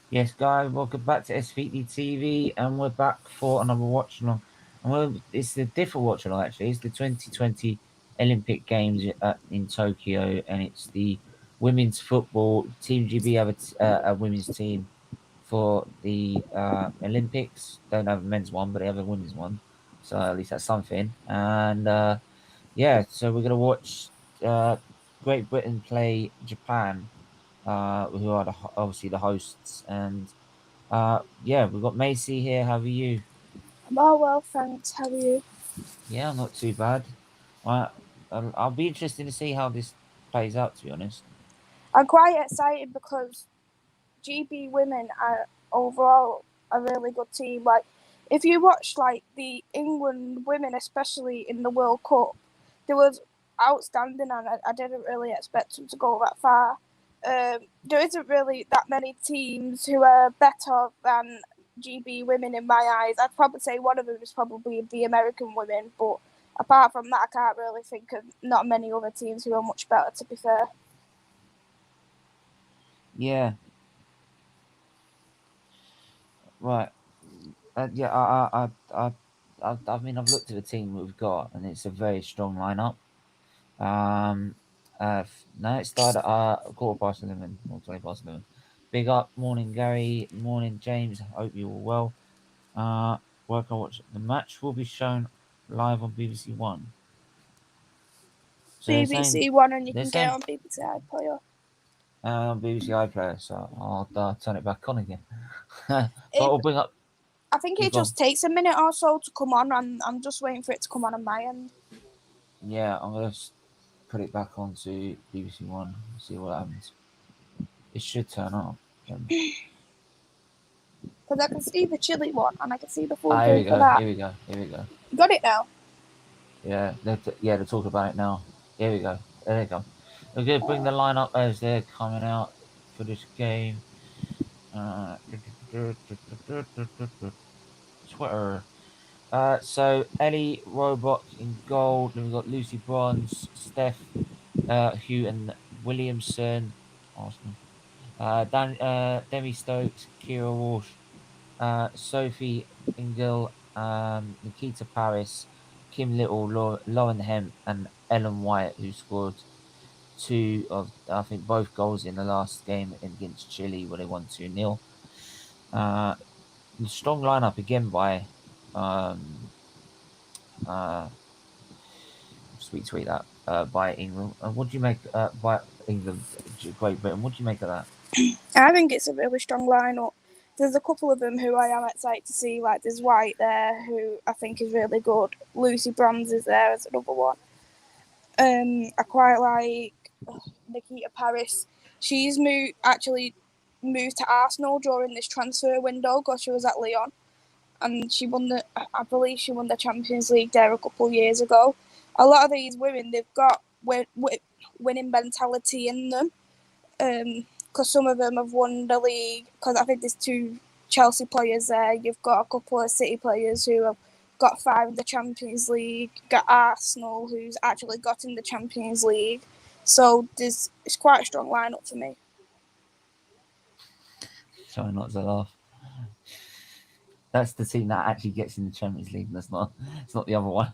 Yes, guys, welcome back to SFeatleyTV, and we're back for another watch along. And it's a different watch along actually. It's the 2020 Olympic Games in Tokyo, and it's the women's football Team GB have a women's team for the Olympics. Don't have a men's one, but they have a women's one, so at least that's something. And yeah, so we're gonna watch Great Britain play Japan, who are obviously the hosts. And yeah, we've got Macy here. How are you? I'm all well, thanks. How are you? Yeah, I'm not too bad. I, I'll be interested to see how this plays out, to be honest. I'm quite excited because GB women are overall a really good team. Like, if you watch like the England women, especially in the World Cup, there was outstanding, and I didn't really expect them to go that far. There isn't really that many teams who are better than GB women in my eyes. I'd probably say one of them is probably the American women, but apart from that, I can't really think of not many other teams who are much better. To be fair. Yeah, right. Yeah, I mean, I've looked at the team we've got, and it's a very strong lineup. Um, no, it started at 11:15 or 11:20. Big up, morning Gary, morning James. Hope you're all well. Uh, work on watch. The match will be shown live on BBC One. So BBC One, and you they're can get it saying on BBC iPlayer. BBC iPlayer, so I'll turn it back on again. But It, I'll bring up. I think You it gone? just takes a minute or so to come on, and I'm just waiting for it to come on my end. Yeah, I'm gonna put it back onto BBC One. See what happens. It should turn up. Because I can see the chili one, and I can see the full Here game we for go. that. Here we go. Here we go. Got it now. Yeah, they're talking about it now. Here we go. There they come. We're gonna bring the line up as they're coming out for this game. Uh, Twitter. So Ellie Robot in gold. Then we've got Lucy Bronze, Steph, Hugh and Williamson, Arsenal. Demi Stokes, Kira Walsh, Sophie Ingle, Nikita Paris, Kim Little, Lauren Hemp, and Ellen White, who scored two of, I think, both goals in the last game against Chile, where they won 2-0. Uh, Strong lineup again by um, uh, tweet that by England. And what do you make by England, Great Britain? What do you make of that? I think it's a really strong lineup. There's a couple of them who I am excited to see. Like there's White there, who I think is really good. Lucy Bronze is there as another one. I quite like Nikita Paris. She's moved to Arsenal during this transfer window because she was at Lyon, and she won I believe she won the Champions League there a couple of years ago. A lot of these women, they've got winning mentality in them, because some of them have won the league. Because I think there's two Chelsea players there. You've got a couple of City players who have got five in the Champions League. You've got Arsenal, who's actually got in the Champions League. So it's quite a strong lineup for me. Try not to laugh. That's the team that actually gets in the Champions League. That's not. It's not the other one.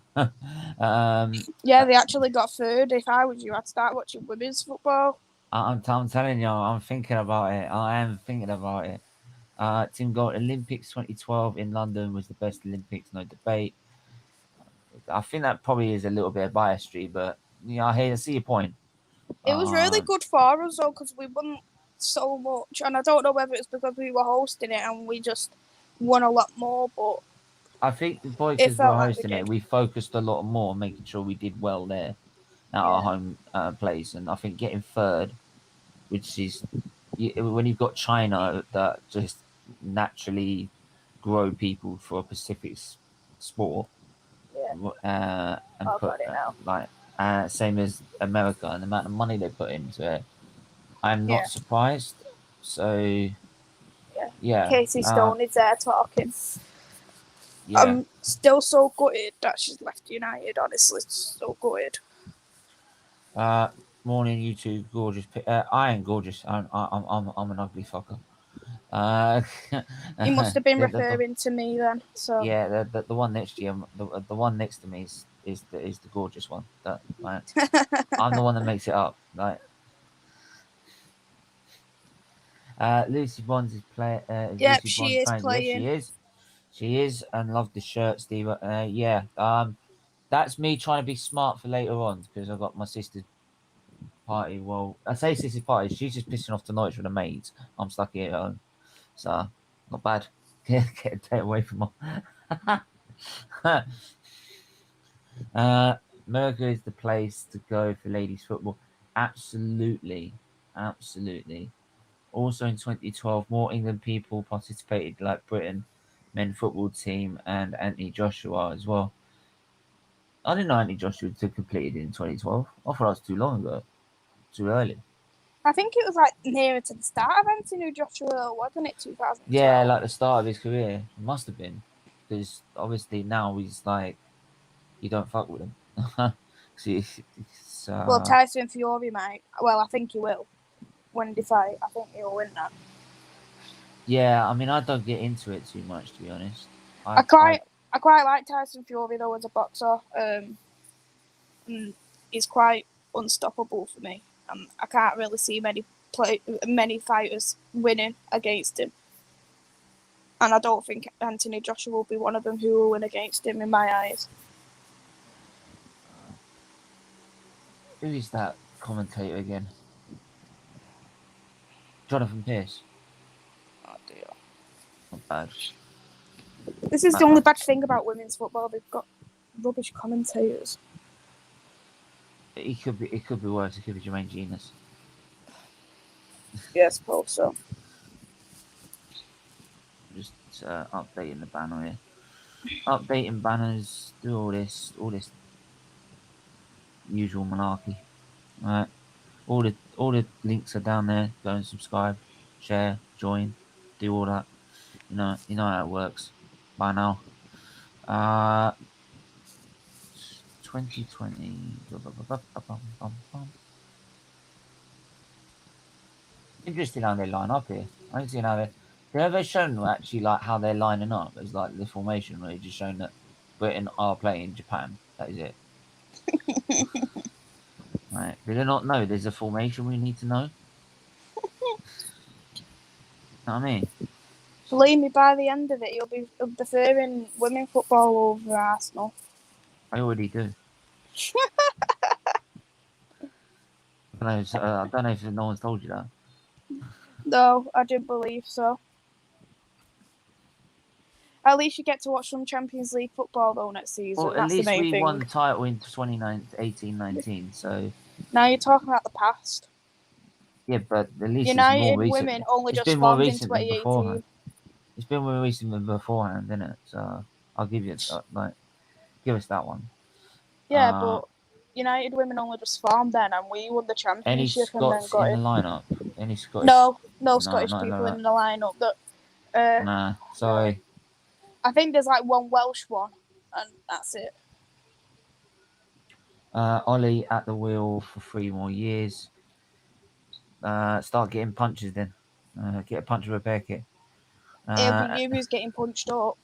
Yeah, they actually got third. If I was you, I'd start watching women's football. I'm telling you, I'm thinking about it. I am thinking about it. Team Gold Olympics 2012 in London was the best Olympics, no debate. I think that probably is a little bit of biasry, but yeah, I see your point. It was really Uh, good for us though, because we won so much, and I don't know whether it's because we were hosting it and we just won a lot more, but I think it because we're felt like we hosting it, did. we focused a lot more on making sure we did well there at our Yeah, home place, and I think getting third, which is when you've got China that just naturally grow people for a specific sport, yeah. and I put got it now. like same as America and the amount of money they put into it, I'm Yeah, not surprised. So yeah. yeah, Casey Stone is there talking. yeah. I'm still so gutted that she's left United. Honestly, so gutted. Morning, you two, gorgeous. I ain't gorgeous. I'm an ugly fucker. He must have been the, the, the, referring to me then. So yeah, the one next to you, the one next to me is the gorgeous one. That like, I'm the one that makes it up. Like, Lucy Bonds is play. yep, Lucy she Bonds is playing. Yes, playing. she is. She is, and love the shirt, Steve. Yeah. That's me trying to be smart for later on because I got my sister's party. Well, I say sister's party. She's just pissing off tonight with the maids. I'm stuck here at home, so not bad. Get a day away from her. America is the place to go for ladies football. Absolutely, absolutely. Also in 2012, more England people participated, like Britain men football team and Anthony Joshua as well. I didn't know Anthony Joshua completed in 2012. I thought it was too long ago, too early. I think it was like nearer to the start of Anthony Joshua, wasn't it? Yeah, 2012. like the start of his career. It must have been. Because obviously now he's like, you don't fuck with him. Well, Tyson Fury might. Well, I think he will when they fight. I think he'll win that. yeah, I mean, I don't get into it too much, to be honest. I quite like Tyson Fury though as a boxer. He's quite unstoppable for me. I can't really see many fighters winning against him. And I don't think Anthony Joshua will be one of them who will win against him in my eyes. Who is that commentator again? Jonathan Pierce. Oh dear. Not bad. This is the only bad thing about women's football. They've got rubbish commentators. It could be worse. It could be Jermaine Genius. Yeah, I suppose so. Just updating the banner here. Updating banners. Do all this usual malarkey. Right. All the links are down there. Go and subscribe, share, join, do all that. You know how it works by now. 2020. Interesting how they line up here. I don't see how they've shown actually like how they're lining up as like the formation, where just showing that Britain are playing Japan. That is it. Right. Do they not know there's a formation we need to know? Know what I mean? Believe me, by the end of it, you'll be preferring women football over Arsenal. I already do. I don't know if no one's told you that. No, I didn't believe so. At least you get to watch some Champions League football though next season. Well, at That's the least main we thing. won the title in 2018-19, so Now you're talking about the past. yeah, but at least it's more United recent. women only It's just been more formed in recent than 2018. beforehand. It's been more recent than beforehand, isn't it? So I'll give you like give us that one. Yeah, but United women only just formed then, and we won the Any championship and then Scots got in the in. lineup? Any Scottish? No No, Scottish not people like in the lineup. That nah, sorry. I think there's like one Welsh one, and that's it. Ollie at the wheel for 3 more years. Start getting punches then. Get a punch repair kit. It'll be you who's getting punched up.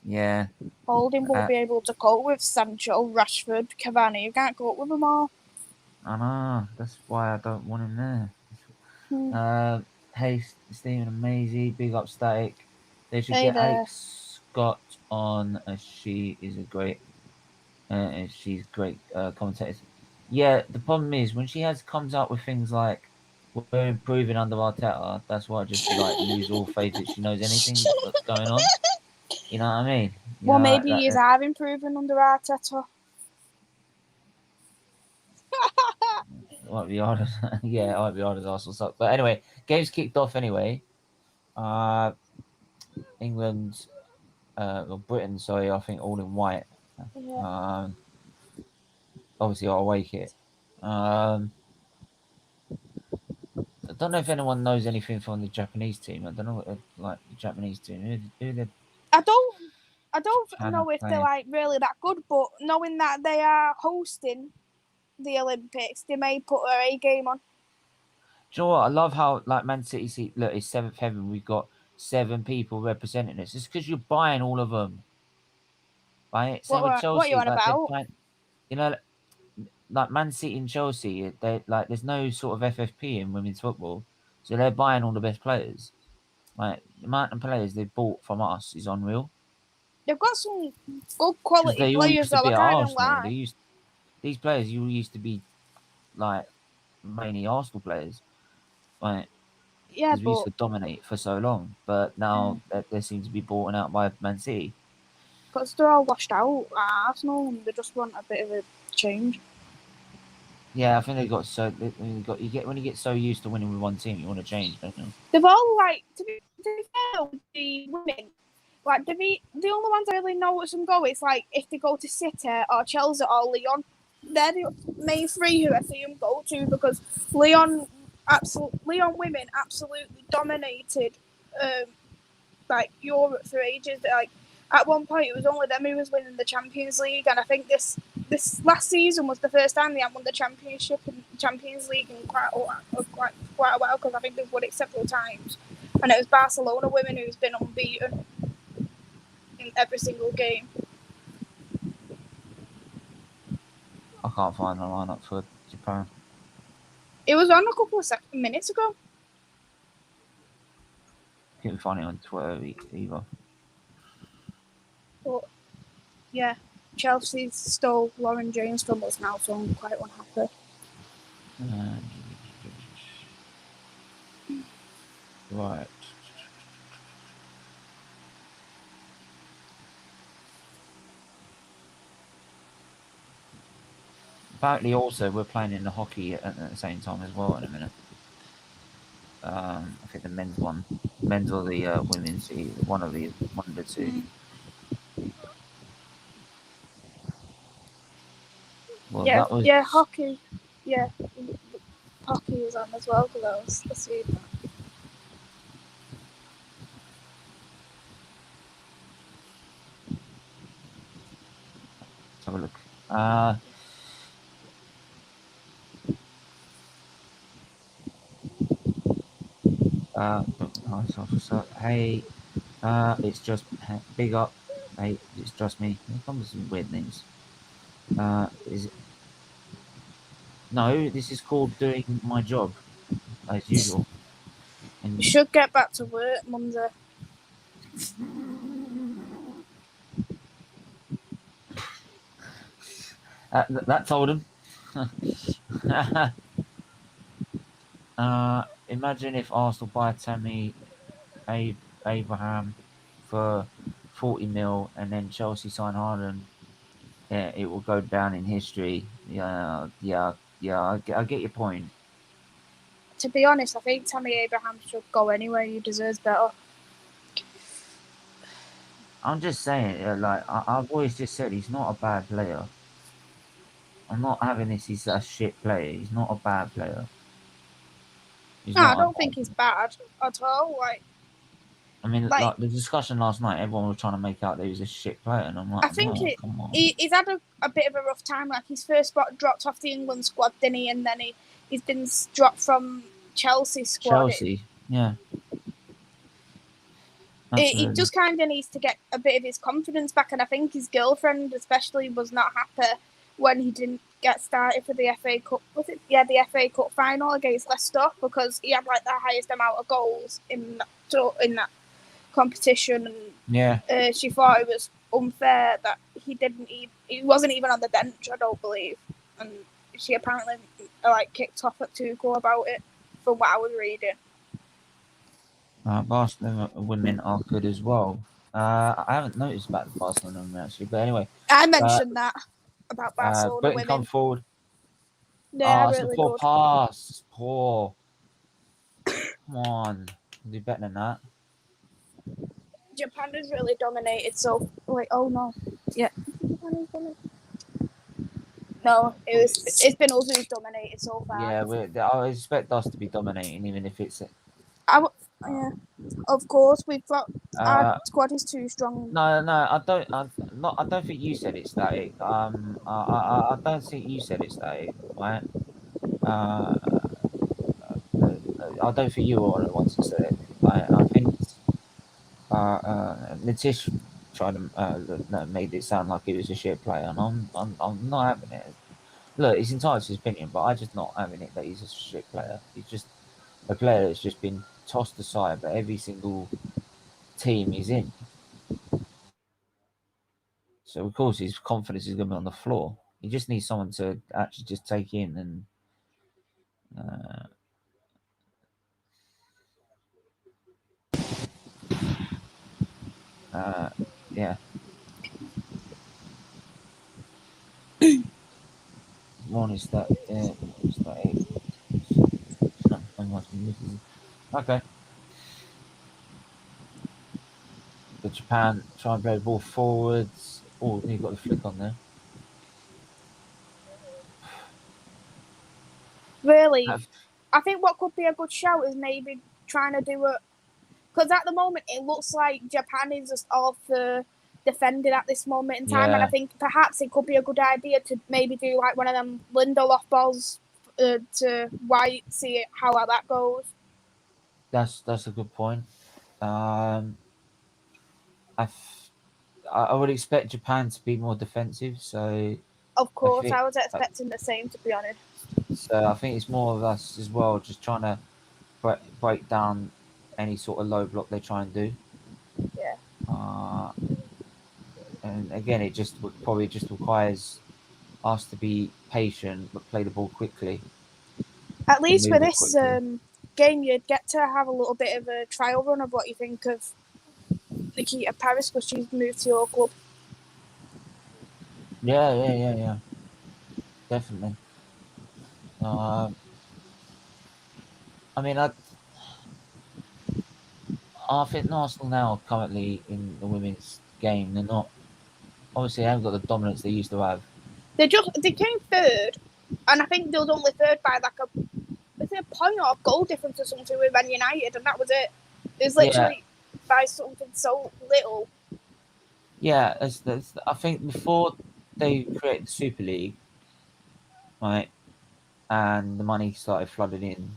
Yeah. Holding won't be able to cope with Sancho, Rashford, Cavani. You can't cope with them all. I know. That's why I don't want him there. Hey, Stephen and Maisie, big up Static. They should Hey get there. Alex Scott on, as she is a great. She's great commentator. Yeah, the problem is when she comes out with things like we're improving under Arteta. That's why I just like lose all faith that she knows anything that's going on. You know what I mean? You Well, know, maybe like you are improving under Arteta. might be hard. Yeah, it might be hard as Arsenal suck. But anyway, game's kicked off anyway. England, or Britain, sorry, I think all in white. Yeah. Obviously, our away kit. I don't know if anyone knows anything from the Japanese team. I don't know what like the Japanese team. Who I don't know if they're playing? like really that good, but knowing that they are hosting the Olympics, they may put a game on. you know what? I love how like Man City see look, it's seventh heaven. We've got 7 people representing us. It's because you're buying all of them, right? Same with What are you Chelsea. on Like they're about? buying, you know, like Man City and Chelsea. They like there's no sort of FFP in women's football, so they're buying all the best players. Like the amount of players they bought from us is unreal. They've got some good Because quality they all players used to though. I be at can't even Arsenal. lie. These players you used to be like mainly Arsenal players, right? Yeah, Because we used but to dominate for so long, but now they seem to be bought out by Man City. because they're all washed out at Arsenal and they just want a bit of a change. Yeah, I think they got so when you get so used to winning with one team, you want to change, don't you? They've all like to be fair with the women. Like the only ones I really know what's them go is like if they go to City or Chelsea or Leon. They're the main three who I see them go to because Leon women absolutely dominated like Europe for ages. Like at one point, it was only them who was winning the Champions League, and I think this last season was the first time they had won the Championship and Champions League in quite a while because I think they've won it several times, and it was Barcelona women who's been unbeaten in every single game. I can't find the lineup for Japan. It was on a couple of minutes ago. Couldn't find it on Twitter either. But yeah, Chelsea stole Lauren James from us now, so I'm quite unhappy. Right. Apparently, also we're playing in the hockey at the same time as well in a minute. I think the men's or the women's, one of the two. Well, Yeah, that was. yeah, hockey. Yeah, hockey is on as well because I was seeing that. Let's have a look. Nice officer. Hey, it's just big up. Hey, it's just me. Here comes some weird names. Is it? No, this is called doing my job as usual. You And should get back to work Monday. that told him. Imagine if Arsenal buy Tammy Abraham for 40 mil and then Chelsea sign Haaland. Yeah, it will go down in history. Yeah. I get your point. To be honest, I think Tammy Abraham should go anyway. He deserves better. I'm just saying, like I've always just said, he's not a bad player. I'm not having this. He's a shit player. He's not a bad player. He's No, I not a don't bad. think he's bad at all. I mean, Like like the discussion last night, everyone was trying to make out that he was a shit player, and I'm like, I think no, come on. he's had a bit of a rough time. Like his first dropped off the England squad, didn't he? And then he's been dropped from Chelsea squad. Chelsea, yeah, He absolutely. just kind of needs to get a bit of his confidence back, and I think his girlfriend especially was not happy when he didn't get started for the FA Cup. Was it? Yeah, the FA Cup final against Leicester because he had like the highest amount of goals in that competition, and Yeah, she thought it was unfair that he wasn't even on the bench. I don't believe, and she apparently like kicked off at Tuchel about it, from what I was reading. Barcelona women are good as well. I haven't noticed about the Barcelona women actually, but anyway, I mentioned that about Barcelona Britain come women. forward. They're It's a really poor good. pass. It's poor. Come on, do better than that. Japan has really dominated. So wait, oh no, yeah. No, it's been us who's dominated so far. Yeah, I expect us to be dominating, even if it's. Yeah, of course we've got our Uh, squad is too strong. no, I don't. I don't think you said it's static. I don't think you said it's static, right? I don't think you are the ones that said it. I think Nitish tried to made it sound like he was a shit player, and I'm not having it. Look, it's entirely his opinion, but I'm just not having it that he's a shit player. He's just a player that's just been tossed aside by every single team he's in. So of course his confidence is going to be on the floor. He just needs someone to actually just take in and yeah. One is that it's that eight. Okay. But Japan try and play the ball forwards. Oh, you've got the flick on there. Really, I think what could be a good shout is maybe trying to do it, because at the moment it looks like Japan is just all for defending at this moment in time, and I think perhaps it could be a good idea to maybe do like one of them Lindelof balls to White, see how that goes. That's a good point. I would expect Japan to be more defensive, so Of I course, think I was expecting the same, to be honest. so. I think it's more of us as well, just trying to break down any sort of low block they try and do. Yeah. And again, it just probably just requires us to be patient but play the ball quickly At and least with move it this quickly. game, you'd get to have a little bit of a trial run of what you think of Nikita Paris, because she's moved to your club. Yeah. Definitely. I mean, I think Arsenal now currently in the women's game, they're not obviously they haven't got the dominance they used to have. They came third, and I think they was only third by like a point or a goal difference or something with Man United, and that was it. It was literally by something so little. Yeah, I think before they created the Super League, right, and the money started flooding in,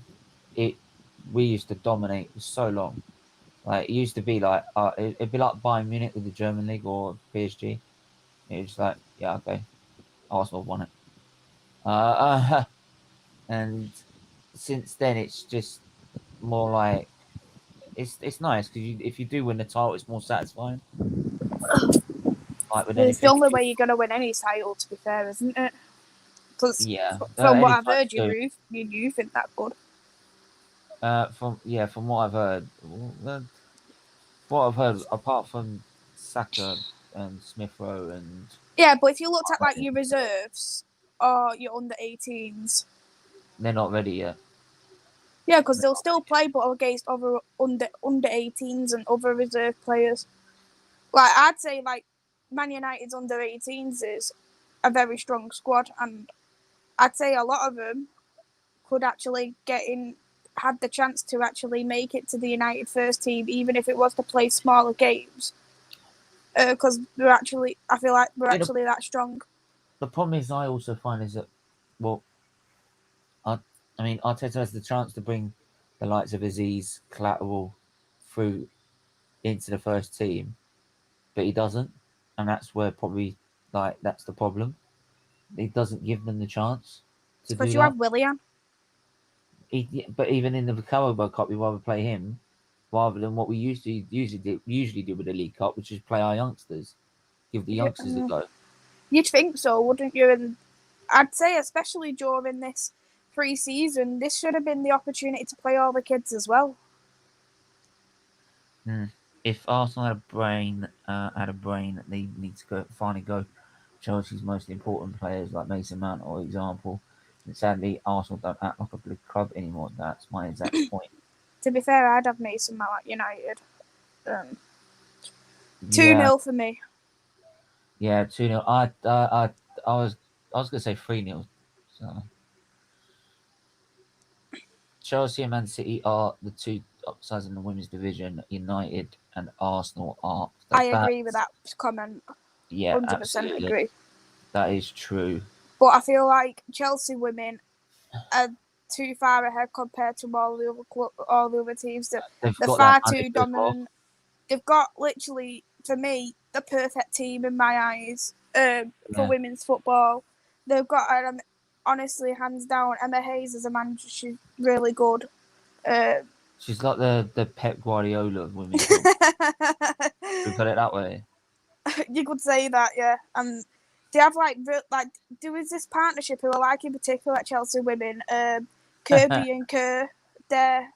we used to dominate for so long. Like it used to be like it'd be like Bayern Munich with the German league or PSG. It was like, yeah, okay, Arsenal won it. And since then it's just more like it's nice because if you do win the title, it's more satisfying. Like with It's the anything, only way you're going to win any title, to be fair, isn't it? Plus, yeah, from what any I've time heard, too. you think that good. From what I've heard, what I've heard, apart from Saka and Smith Rowe and Yeah, but if you looked at like your reserves or your under 18s, they're not ready yet. yeah, because they'll still play, but against other under 18s and other reserve players. Like I'd say, like Man United's under 18s is a very strong squad, and I'd say a lot of them could actually get in, had the chance to actually make it to the United first team, even if it was to play smaller games. Because I feel like we're Yeah, actually that strong. the problem is, I also find is that, well, I mean, Arteta has the chance to bring the likes of Aziz, Collateral through into the first team, but he doesn't, and that's where probably that's the problem. He doesn't give them the chance It's to because do you that. have Willian. But even in the Carabao Cup, we rather play him rather than what we usually do with the League Cup, which is play our youngsters, give the youngsters a go. You'd think so, wouldn't you? And I'd say, especially during this pre-season, this should have been the opportunity to play all the kids as well. If Arsenal had a brain, they need to finally go Chelsea's most important players like Mason Mount, for example. And sadly, Arsenal don't act like a big club anymore. That's my exact point. To be fair, I'd have Mason Mount at United. 2-0 Yeah, for me. yeah, 2-0. I was gonna say 3-0. So Chelsea and Man City are the two upsides in the women's division. United and Arsenal are the I bad. agree with that comment. Yeah, 100% absolutely. agree. That is true. But I feel like Chelsea women are too far ahead compared to all the other teams. They've They're got that far too manager as well. dominant. They've got literally, for me, the perfect team in my eyes for women's football. They've got, honestly, hands down, Emma Hayes as a manager. She's really good. She's like the Pep Guardiola of women's football. We put it that way. You could say that, yeah. And they have there is this partnership who I like in particular at Chelsea women, Kirby and Kerr. They're,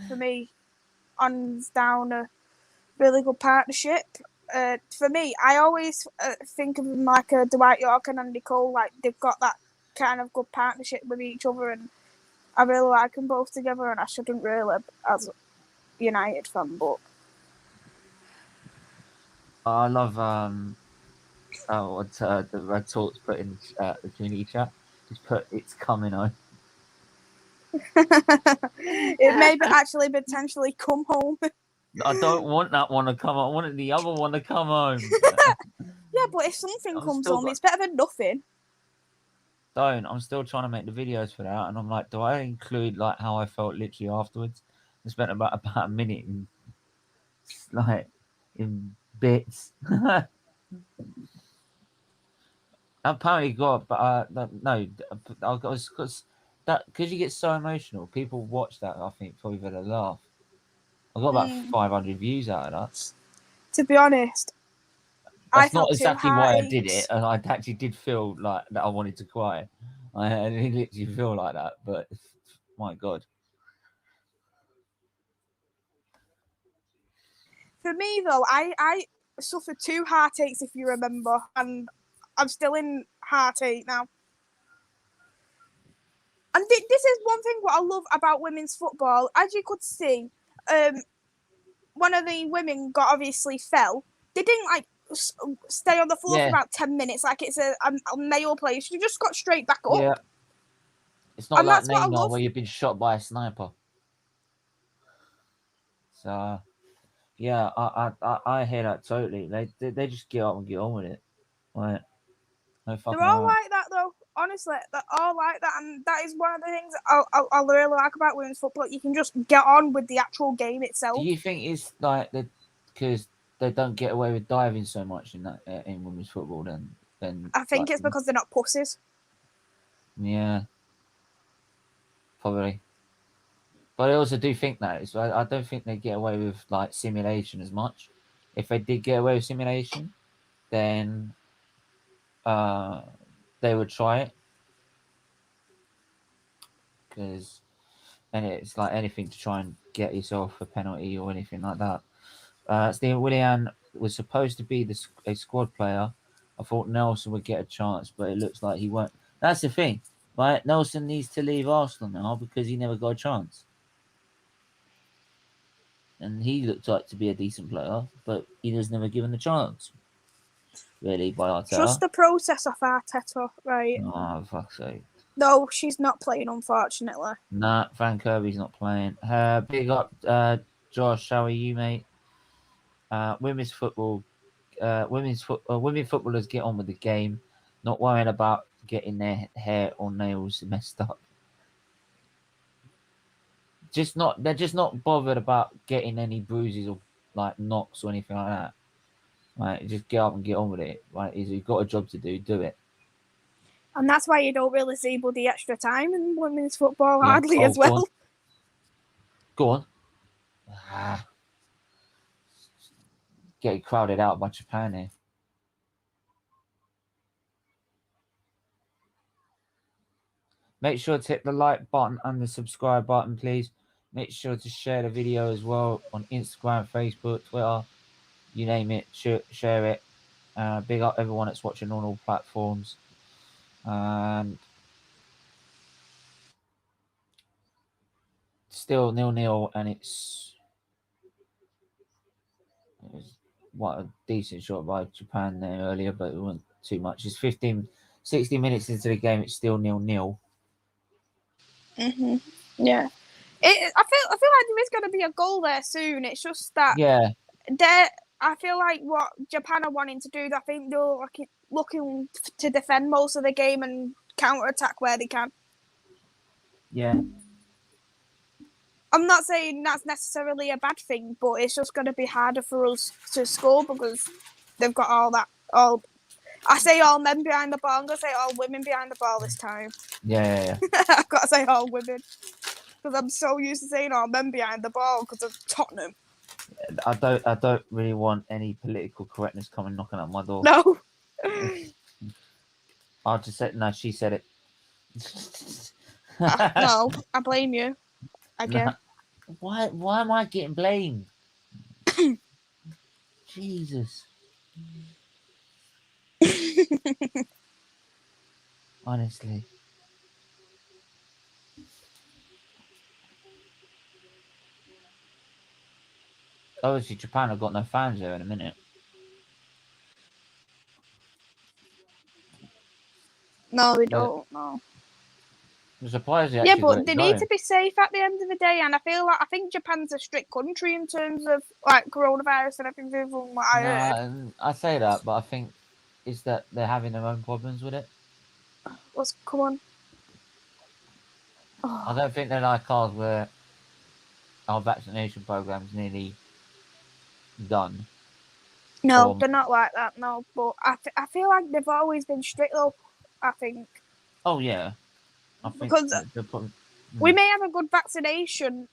for me, hands down a really good partnership. For me, I always think of them like a Dwight York and Andy Cole. Like they've got that kind of good partnership with each other, and I really like them both together. And I shouldn't really, as a United fan, but I love what the Red Talks put in the community chat. Just put it's coming on. it may actually potentially come home. I don't want that one to come on. I wanted the other one to come home. Yeah, but if something comes home, it's better than nothing. I'm still trying to make the videos for that, and I'm like, do I include like how I felt literally afterwards? I spent about a minute in bits. Apparently, God, but no, I got because you get so emotional. People watch that. I think probably for a laugh. I got about 500 views out of that. To be honest, that's not exactly why I did it. And I actually did feel like that I wanted to cry. I literally feel like that, but my God. For me, though, I suffered 2 heartaches, if you remember, and I'm still in heartache now. And this is one thing what I love about women's football. As you could see, one of the women obviously fell. They didn't stay on the floor for about 10 minutes like it's a male player. She just got straight back up. Yeah. It's not like Neymar where you've been shot by a sniper. So, yeah, I hear that totally. They just get up and get on with it. Like, no fucking they're all like that, though. Honestly, they're all like that, and that is one of the things I really like about women's football. You can just get on with the actual game itself. Do you think it's like because they don't get away with diving so much in that in women's football? Then I think it's because they're not pussies. Yeah, probably. But I also do think that I don't think they get away with like simulation as much. If they did get away with simulation, then they would try it because and it's like anything to try and get yourself a penalty or anything like that. Stephen Willian was supposed to be a squad player. I thought Nelson would get a chance, but it looks like he won't. That's the thing, right? Nelson needs to leave Arsenal now because he never got a chance. And he looked like to be a decent player, but he was never given a chance. Really, by Arteta. Trust the process of Arteta, right? Oh, fuck's sake. No, she's not playing, unfortunately. Nah, Frank Kirby's not playing. Big up, Josh. How are you, mate? Women's football. Women footballers get on with the game, not worrying about getting their hair or nails messed up. They're just not bothered about getting any bruises or like knocks or anything like that. Right, just get up and get on with it. Right, if you've got a job to do it. And that's why you don't really see bloody extra time in women's football hardly as well. Go on. Getting crowded out by Japan here. Make sure to hit the like button and the subscribe button, please. Make sure to share the video as well on Instagram, Facebook, Twitter, you name it. Share it. Big up everyone that's watching on all platforms. And still 0-0, and it was what a decent shot by Japan there earlier, but it wasn't too much. It's 60 minutes into the game. It's still 0-0. Yeah. I feel like there is going to be a goal there soon. It's just that I feel like what Japan are wanting to do, I think they're looking to defend most of the game and counter-attack where they can. Yeah. I'm not saying that's necessarily a bad thing, but it's just going to be harder for us to score because they've got all that. I say all men behind the ball. I'm going to say all women behind the ball this time. Yeah. I've got to say all women because I'm so used to saying all men behind the ball because of Tottenham. I don't really want any political correctness coming knocking at my door. No. I'll just say no. She said it. No, I blame you again. Why am I getting blamed? Jesus. Honestly. Obviously, Japan have got no fans there in a minute. No, we don't. No. I'm surprised they Yeah, actually got but it they need to going. be safe at the end of the day, and I think Japan's a strict country in terms of like coronavirus and everything. From what I heard, No, I say that, but I think it's that they're having their own problems with it. come on. I don't think they're like ours where our vaccination program's nearly done. No, Or they're not like that. No, but I feel like they've always been strict though. I think oh yeah, I think because the problem. we may have a good vaccination,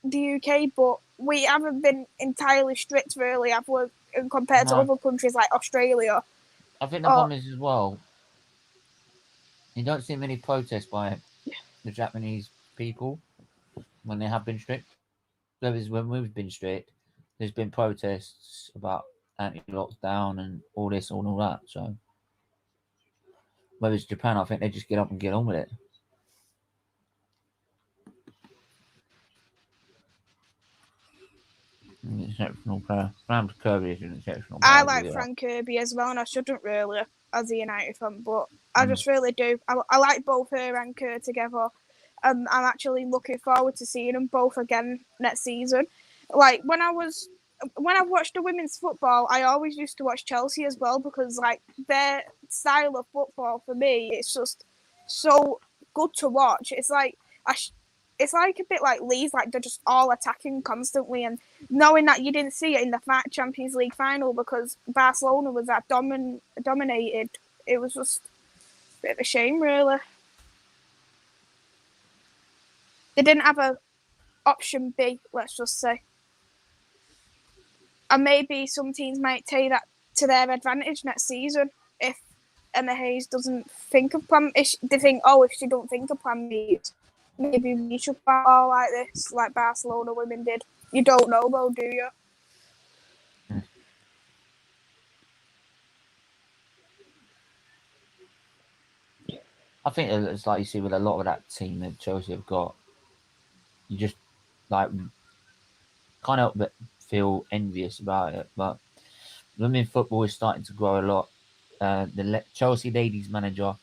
the UK, but we haven't been entirely strict really, have we, compared to No, other countries like Australia. I think the Or problem is as well. You don't see many protests by the Japanese people when they have been strict. Whereas when we've been strict, there's been protests about anti-lockdown and all this and all that. So, whereas Japan, I think they just get up and get on with it. An exceptional player. Frank Kirby is an exceptional player. I I'll give like you that. Frank Kirby as well, and I shouldn't really as a United fan, but I just really do. I like both her and Kerr together. I'm actually looking forward to seeing them both again next season. Like when I watched the women's football, I always used to watch Chelsea as well because like their style of football for me, it's just so good to watch. It's like a bit like Leeds, like they're just all attacking constantly, and knowing that you didn't see it in the Champions League final because Barcelona was that dominated, it was just a bit of a shame, really. They didn't have a option B, let's just say. And maybe some teams might take that to their advantage next season if Emma Hayes doesn't think of plan. They think, oh, if she don't think of plan B, maybe we should ball like this, like Barcelona women did. You don't know though, do you? I think it's like you see with a lot of that team that Chelsea have got. You just like can't help but feel envious about it. But women's football is starting to grow a lot. The Chelsea ladies manager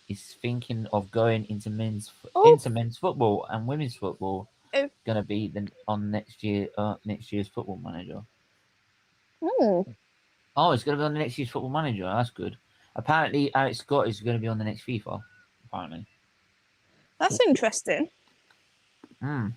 is thinking of going into men's football and women's football. Oh. Going to be on next year's football manager. Oh. Oh, it's going to be on the next year's football manager. That's good. Apparently, Alex Scott is going to be on the next FIFA. Apparently, That's interesting. Hmm.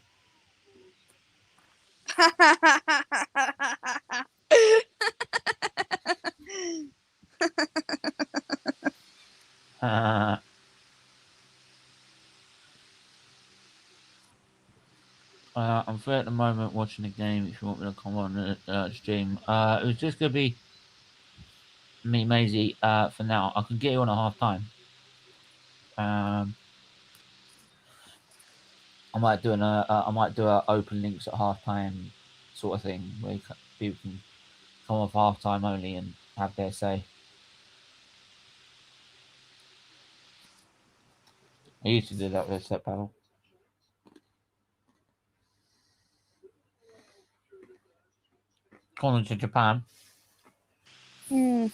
I'm free at the moment watching the game. If you want me to come on the stream, it was just going to be me, Maisie. For now, I can get you on at half time. I might do I might do a open links at half time sort of thing where people can come off half time only and have their say. I used to do that with Set Paddle. Calling to Japan. Hmm.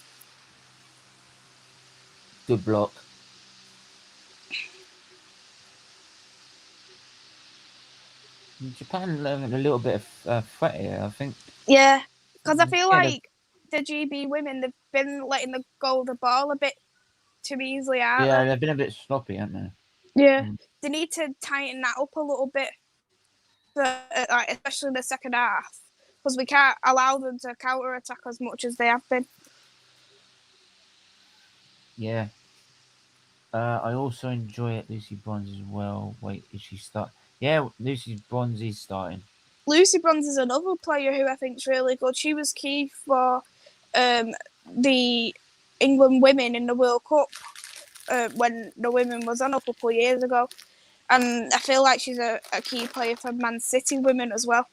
Good block. Japan learning a little bit of threat here, I think. Yeah, because I feel Yeah, like the GB women, they've been letting the go of the ball a bit too easily, aren't yeah, they? they've been a bit sloppy, haven't they? Yeah, Mm. they need to tighten that up a little bit, like especially the second half, because we can't allow them to counter attack as much as they have been. Yeah. I also enjoy it. Lucy Bronze as well. Wait, is she start? Yeah, Lucy Bronze is starting. Lucy Bronze is another player who I think is really good. She was key for the England women in the World Cup when the women was on a couple of years ago. And I feel like she's a key player for Man City women as well.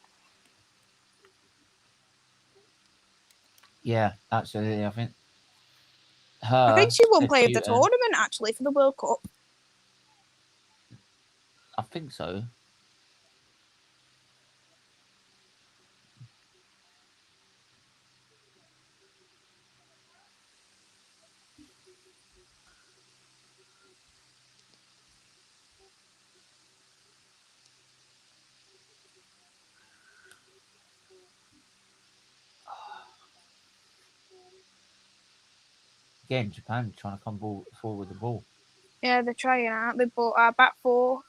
Yeah, absolutely. I think I think her, she won Steph player of the Houghton. tournament actually for the World Cup. I think so. Again, Japan trying to come forward with the ball. Yeah, they're trying, aren't they? But our back four,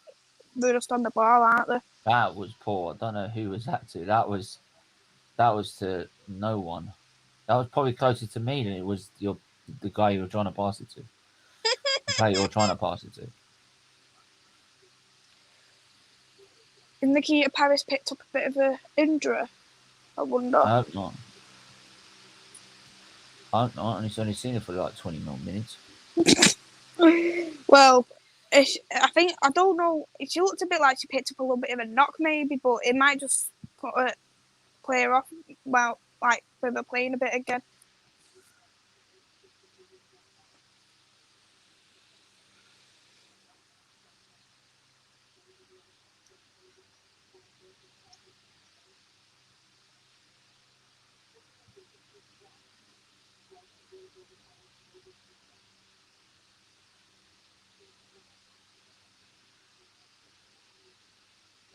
they're just on the ball, aren't they? That was poor. I don't know who was that to. That was to no one. That was probably closer to me than it was the guy you were trying to pass it to. The player you were trying to pass it to. And Nikita Paris picked up a bit of a injury. I wonder. I hope not. I hope not. And it's only seen it for like 20 more minutes. Well, I think I don't know. She looked a bit like she picked up a little bit of a knock, maybe, but it might just clear off. Well, like with her playing a bit again.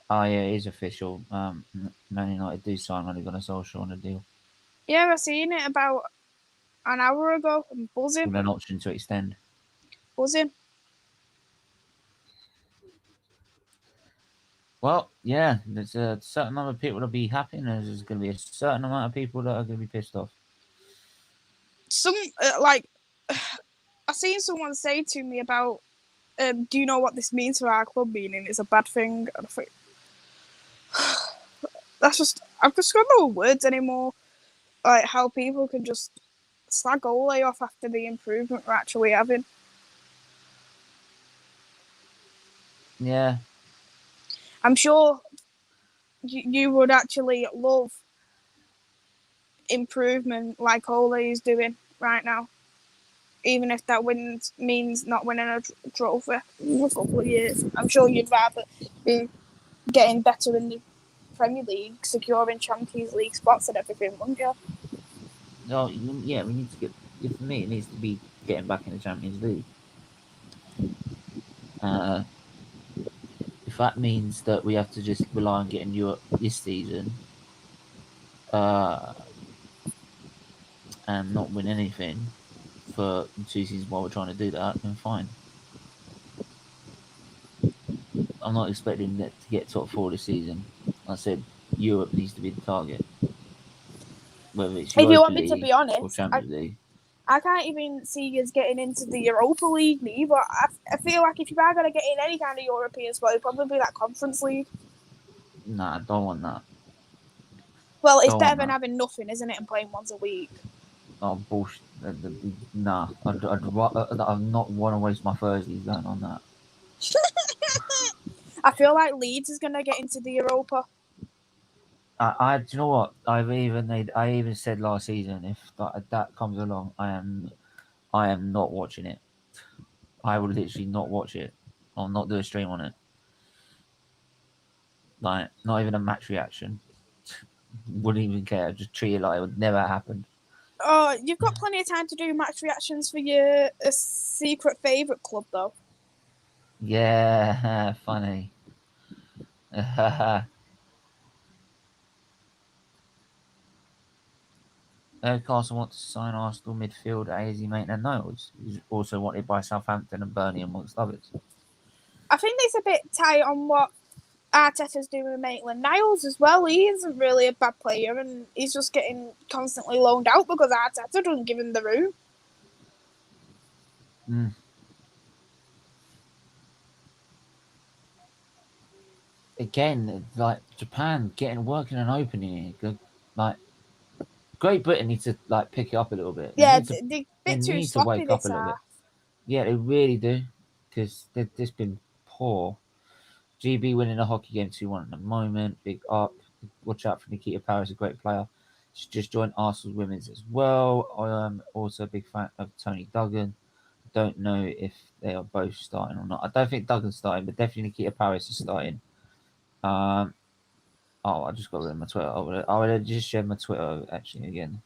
Oh yeah, it is official. Man United do sign Ole Gunnar Solskjaer on a deal Yeah, I seen it about an hour ago. I'm buzzing, with an option to extend. buzzing. Well, yeah, there's a certain number of people that'll be happy, and there's going to be a certain amount of people that are going to be pissed off. Some like I seen someone say to me about, do you know what this means for our club? Meaning it's a bad thing. And I think that's just I've just got no words anymore. Like how people can just slag Ole off after the improvement we're actually having. Yeah, I'm sure you would actually love improvement like Ole is doing right now, even if that wins means not winning a trophy in a couple of years. I'm sure you'd rather be getting better in the Premier League, securing Champions League spots and everything, wouldn't you? no, yeah, we need to get. For me, it needs to be getting back in the Champions League. Uh, if that means that we have to just rely on getting Europe this season, uh, and not win anything for 2 seasons while we're trying to do that, then fine. I'm not expecting that to get top four this season. I said Europe needs to be the target, whether it's If you Europa want me to League be or honest, Champions League. I can't even see us getting into the Europa League neither. I feel like if you are going to get in any kind of European spot, it'd probably be that Conference League. Nah, I don't want that. Well, it's Don't better want than that. having nothing, isn't it, and playing once a week. Oh bullshit! Nah, I'd not want to waste my Thursdays going on that. I feel like Leeds is going to get into the Europa. Do you know what? I even said last season if that comes along, I am not watching it. I will literally not watch it. I'll not do a stream on it. Like not even a match reaction. Wouldn't even care. Just treat it like it would never happen. Oh, you've got plenty of time to do match reactions for your secret favourite club, though. Yeah, funny. Newcastle wants to sign Arsenal midfielder Azy Maitland-Niles, who's also wanted by Southampton and Burnley amongst others. I think it's a bit tight on what Arteta's doing with Maitland-Niles as well. He isn't really a bad player, and he's just getting constantly loaned out because Arteta doesn't give him the room. Again, like Japan working and opening it, like Great Britain needs to like pick it up a little bit. Yeah, they're a They bit too need to sloppy wake up this a little bit. half. Yeah, they really do, because they've just been poor. GB winning a hockey game 2-1 at the moment. Big up. Watch out for Nikita Paris, a great player. She's just joined Arsenal's women's as well. I am also a big fan of Tony Duggan. Don't know if they are both starting or not. I don't think Duggan's starting, but definitely Nikita Paris is starting. I just got rid of my Twitter. I would have just shared my Twitter actually again.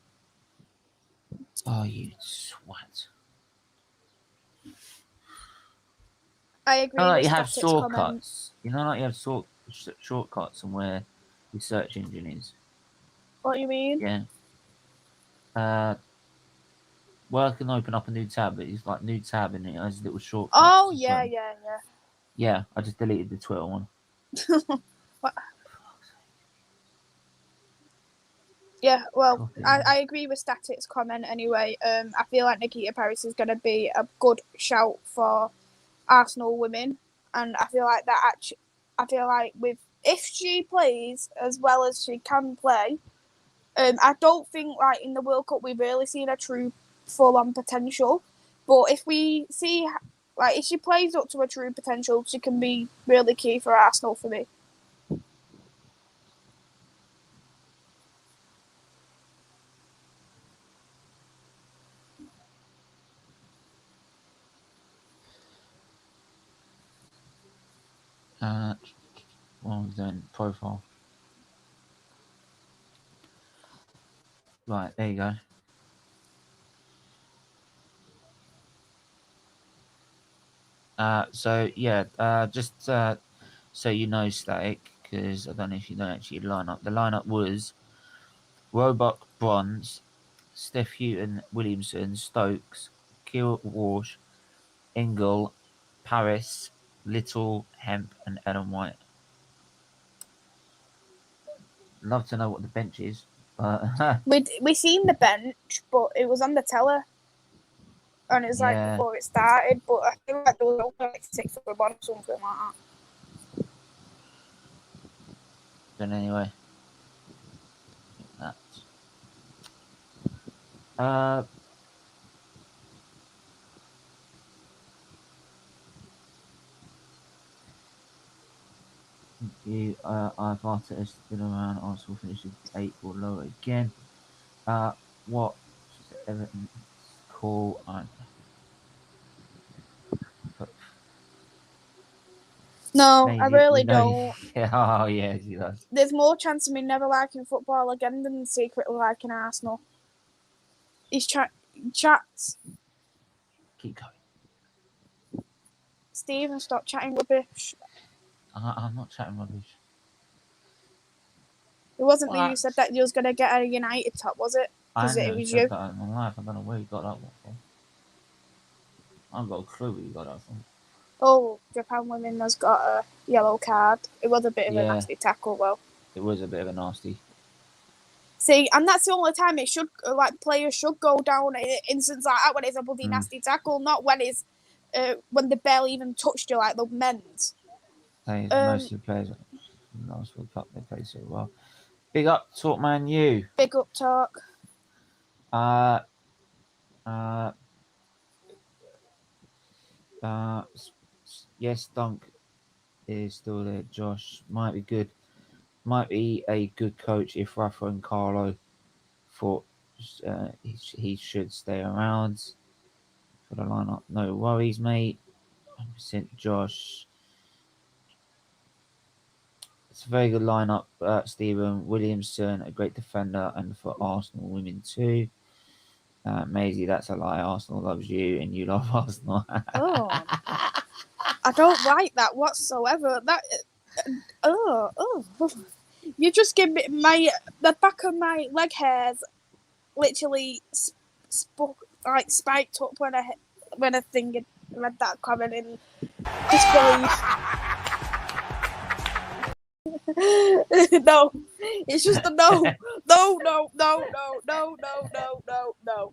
Oh, you swat. I agree Like with you have Static's comment. shortcuts. Like you have shortcuts and where your search engine is. What do you mean? Yeah. Well, I can open up a new tab, but it's like new tab and it has little shortcuts. Oh, yeah. Yeah, I just deleted the Twitter one. What? Yeah, well, I agree with Static's comment anyway. I feel like Nikita Paris is going to be a good shout for Arsenal women, and I feel like if she plays as well as she can play, I don't think like in the World Cup we've really seen a true full-on potential. But if we see like if she plays up to her true potential, she can be really key for Arsenal for me. What was doing? Profile. Right, there you go. Just so you know, Static, because I don't know if you don't actually line up. The lineup was Roebuck, Bronze, Steph Houghton, Williamson, Stokes, Keel Walsh, Ingle, Paris, Little, Hemp, and Ellen White. Love to know what the bench is. We seen the bench, but it was on the teller, and it's like before it started. But I feel like there was only like 6 of them or something like that. But anyway, that. I've asked it been around. Arsenal finishes 8 or lower again. What? Everton cool. No, I really don't. Oh yeah, he does. There's more chance of me never liking football again than secretly liking Arsenal. He's chats. Keep going. Stephen, stop chatting rubbish. I'm not chatting rubbish. It wasn't me who said that you was going to get a United top, was it? Because it was you. That in my life. I don't know where you got that one from. I haven't got a clue where you got that from. Oh, Japan women has got a yellow card. It was a bit of a nasty tackle, though. It was a bit of a nasty. See, and that's the only time it should, like, players should go down in instances like that when it's a bloody nasty tackle, not when it's when they barely even touched you like the men's. Most of the players last World Cup they played so well. Big up, Talk Man U. Big up, Talk. Yes, Dunk is still there. Josh might be good. Might be a good coach if Rafa and Carlo thought he should stay around for the lineup. No worries, mate. 100% Josh. It's a very good lineup. Stephen Williamson, a great defender, and for Arsenal women too. Maisie, that's a lie. Arsenal loves you, and you love Arsenal. Oh, I don't like that whatsoever. That you just give me the back of my leg hairs literally spiked up when I thinking. read that comment in disbelief. No, it's just a no. No.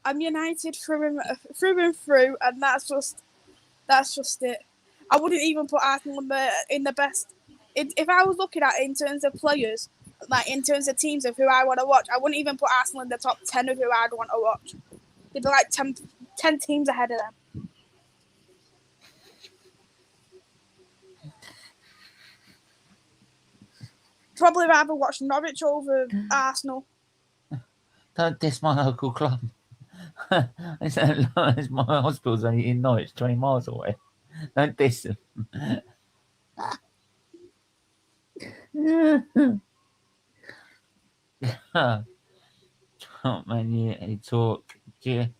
I'm United through and through, and that's just it. I wouldn't even put Arsenal in the best. If I was looking at it in terms of players, like in terms of teams of who I want to watch, I wouldn't even put Arsenal in the top 10 of who I'd want to watch. They'd be like 10 teams ahead of them. Probably rather watch Norwich over Arsenal. Don't diss my local club. My hospital's only in Norwich, 20 miles away. Don't diss them. Man, you talk in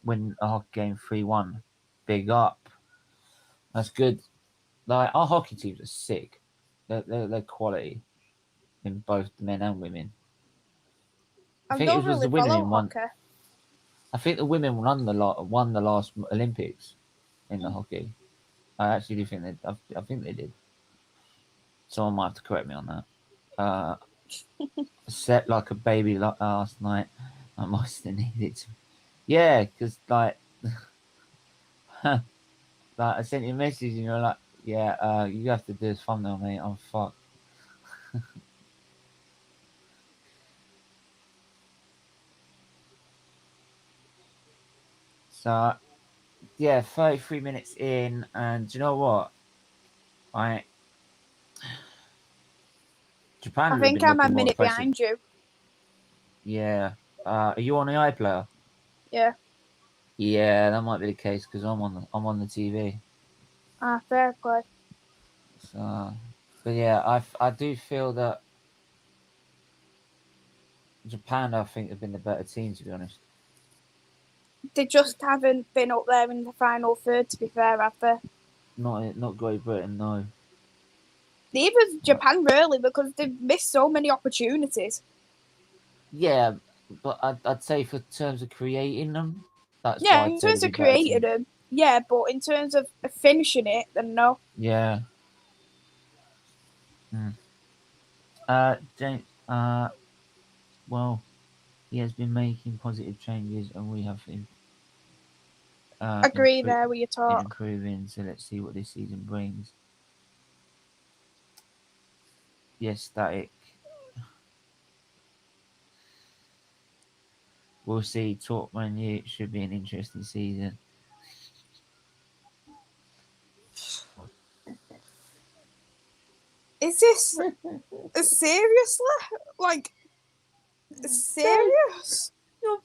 win a hockey game 3-1. Big up. That's good. Like, our hockey teams are sick. They're quality in both the men and women. I don't really follow hockey. I think the women won the last Olympics in the hockey. I actually do think I think they did. Someone might have to correct me on that. Slept like a baby last night. I must have needed to. Yeah, because like, like I sent you a message and you're like, yeah, you have to do this thumbnail, mate. I'm fucked. So, yeah, 33 minutes in, and do you know what? Japan. I think I'm a minute behind you. Yeah. Are you on the iPlayer? Yeah. Yeah, that might be the case because I'm on the TV. Ah, fair play. So, but yeah, I do feel that Japan, I think, have been the better team, to be honest. They just haven't been up there in the final third, to be fair, have they? Not Great Britain, no. Neither Japan, really, because they've missed so many opportunities. Yeah, but I'd say for terms of creating them, that's yeah, why in terms of creating them, yeah, but in terms of finishing it, then no. Yeah. James, well, he has been making positive changes, and we have Agree there with your talk. Improving. So let's see what this season brings. Yes, static. We'll see. Talk Man U should be an interesting season. Is this seriously? Like, serious?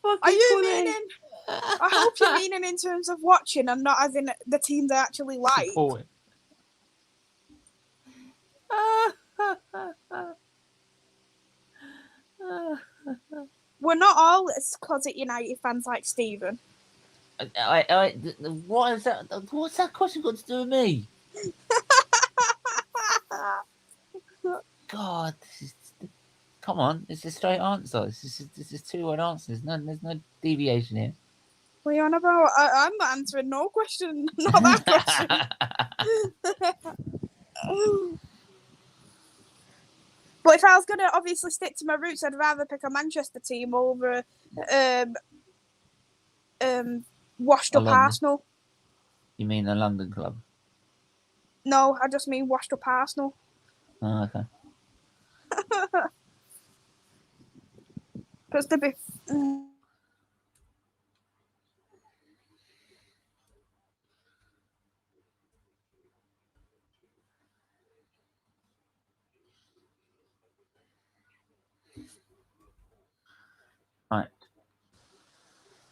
Are you meaning? I hope you're meaning in terms of watching and not as in the teams I actually like. Support. We're not all closet United fans like Stephen. What is that? What's that question got to do with me? God, come on! It's a straight answer. This is 2-word answer. There's no deviation here. What are you on about? I'm not answering no question. Not that question. But if I was going to obviously stick to my roots, I'd rather pick a Manchester team over washed up Arsenal. You mean a London club? No, I just mean washed up Arsenal. Oh, okay. Because to be... Right.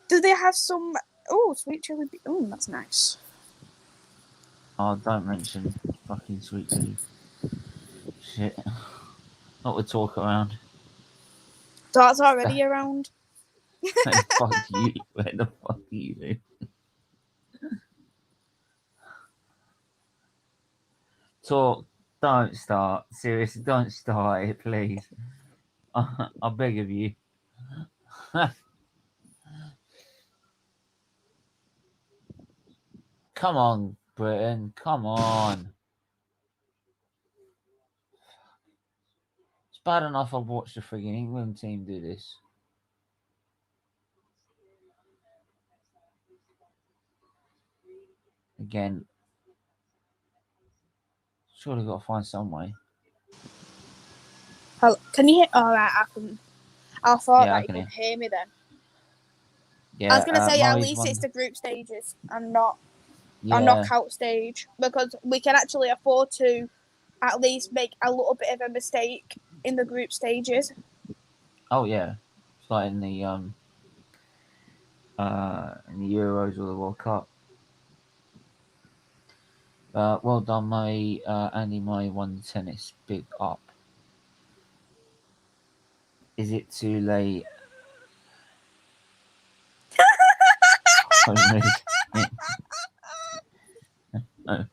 Do they have some... Oh, sweet chili... Oh, that's nice. Oh, don't mention fucking sweet chili. Shit. Not with talk around. That's already around. Fuck you. Where the fuck are you? Talk. Don't start. Seriously, don't start it, please. I beg of you. Come on, Britain. Come on. It's bad enough I've watched the frigging England team do this. Again. Surely got to find some way. Can you hear? All right, I can. I thought Yeah, I that you can could hear me then. Yeah, I was gonna say at Murray's least won. it's the group stages and not a Yeah. knockout stage, because we can actually afford to at least make a little bit of a mistake in the group stages. Oh yeah. It's like in the Euros or the World Cup. Well done, Murray. Andy Murray won tennis. Big up. Is it too late? No.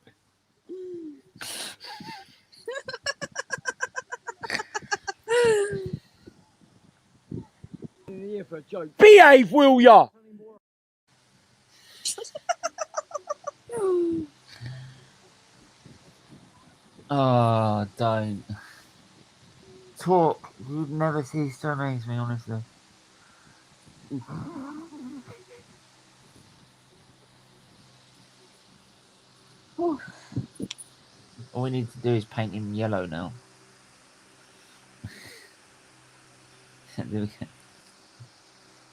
Here for a joke. Behave, will ya? Oh, don't talk. You'd never cease to amaze me, honestly. All we need to do is paint him yellow now.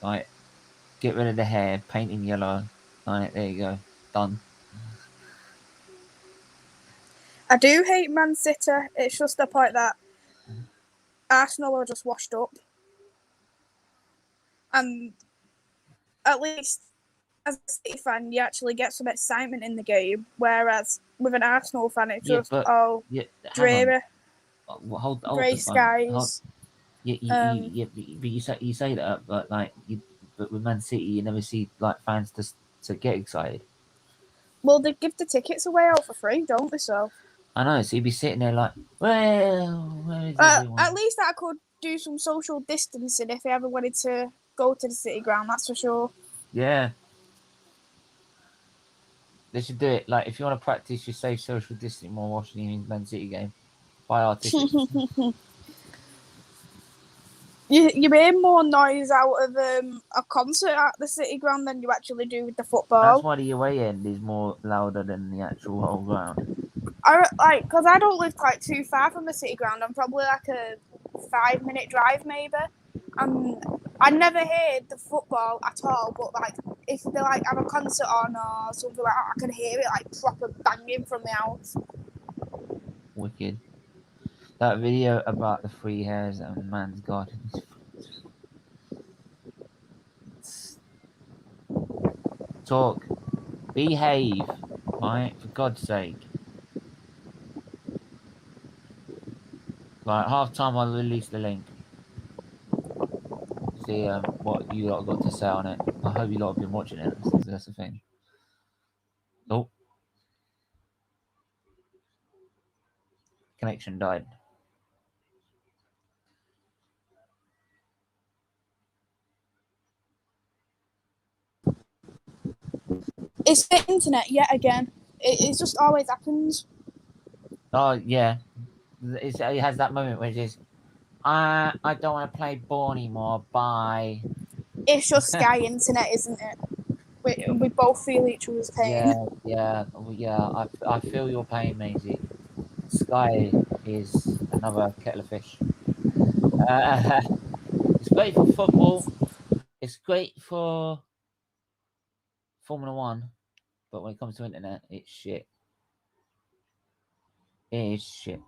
Right, get rid of the hair, paint him yellow. Right, there you go, done. I do hate Man City. It's just the point that Arsenal are just washed up, and at least as a City fan, you actually get some excitement in the game. Whereas with an Arsenal fan, it's just Hang dreary, on. Hold grey the phone. skies. But you say that, but but with Man City, you never see like fans to get excited. Well, they give the tickets away out for free, don't they? So I know. So you'd be sitting there like, well, where is everyone? at least I could do some social distancing if I ever wanted to go to the City ground. That's for sure. Yeah. They should do it. Like, if you want to practice your safe social distancing while watching the Man City game, buy our tickets. You made more noise out of a concert at the City ground than you actually do with the football. That's why the away end is more louder than the actual whole ground. Because I don't live quite too far from the City ground. I'm probably like a 5-minute drive, maybe. I never heard the football at all, but like if they like have a concert on or something like that, I can hear it like proper banging from the house. Wicked. That video about the free hairs at a man's garden. Talk. Behave. Right? For God's sake. Like, half time I'll release the link. See what you lot got to say on it. I hope you lot have been watching it. That's the thing. Oh. Connection died. It's the internet yet again. It just always happens. Oh, yeah. It has that moment where it is, I don't want to play ball anymore. Bye. It's just Sky internet, isn't it? We both feel each other's pain. Yeah. I feel your pain, Maisie. Sky is another kettle of fish. It's great for football. It's great for Formula One, but when it comes to internet, it's shit. It is shit.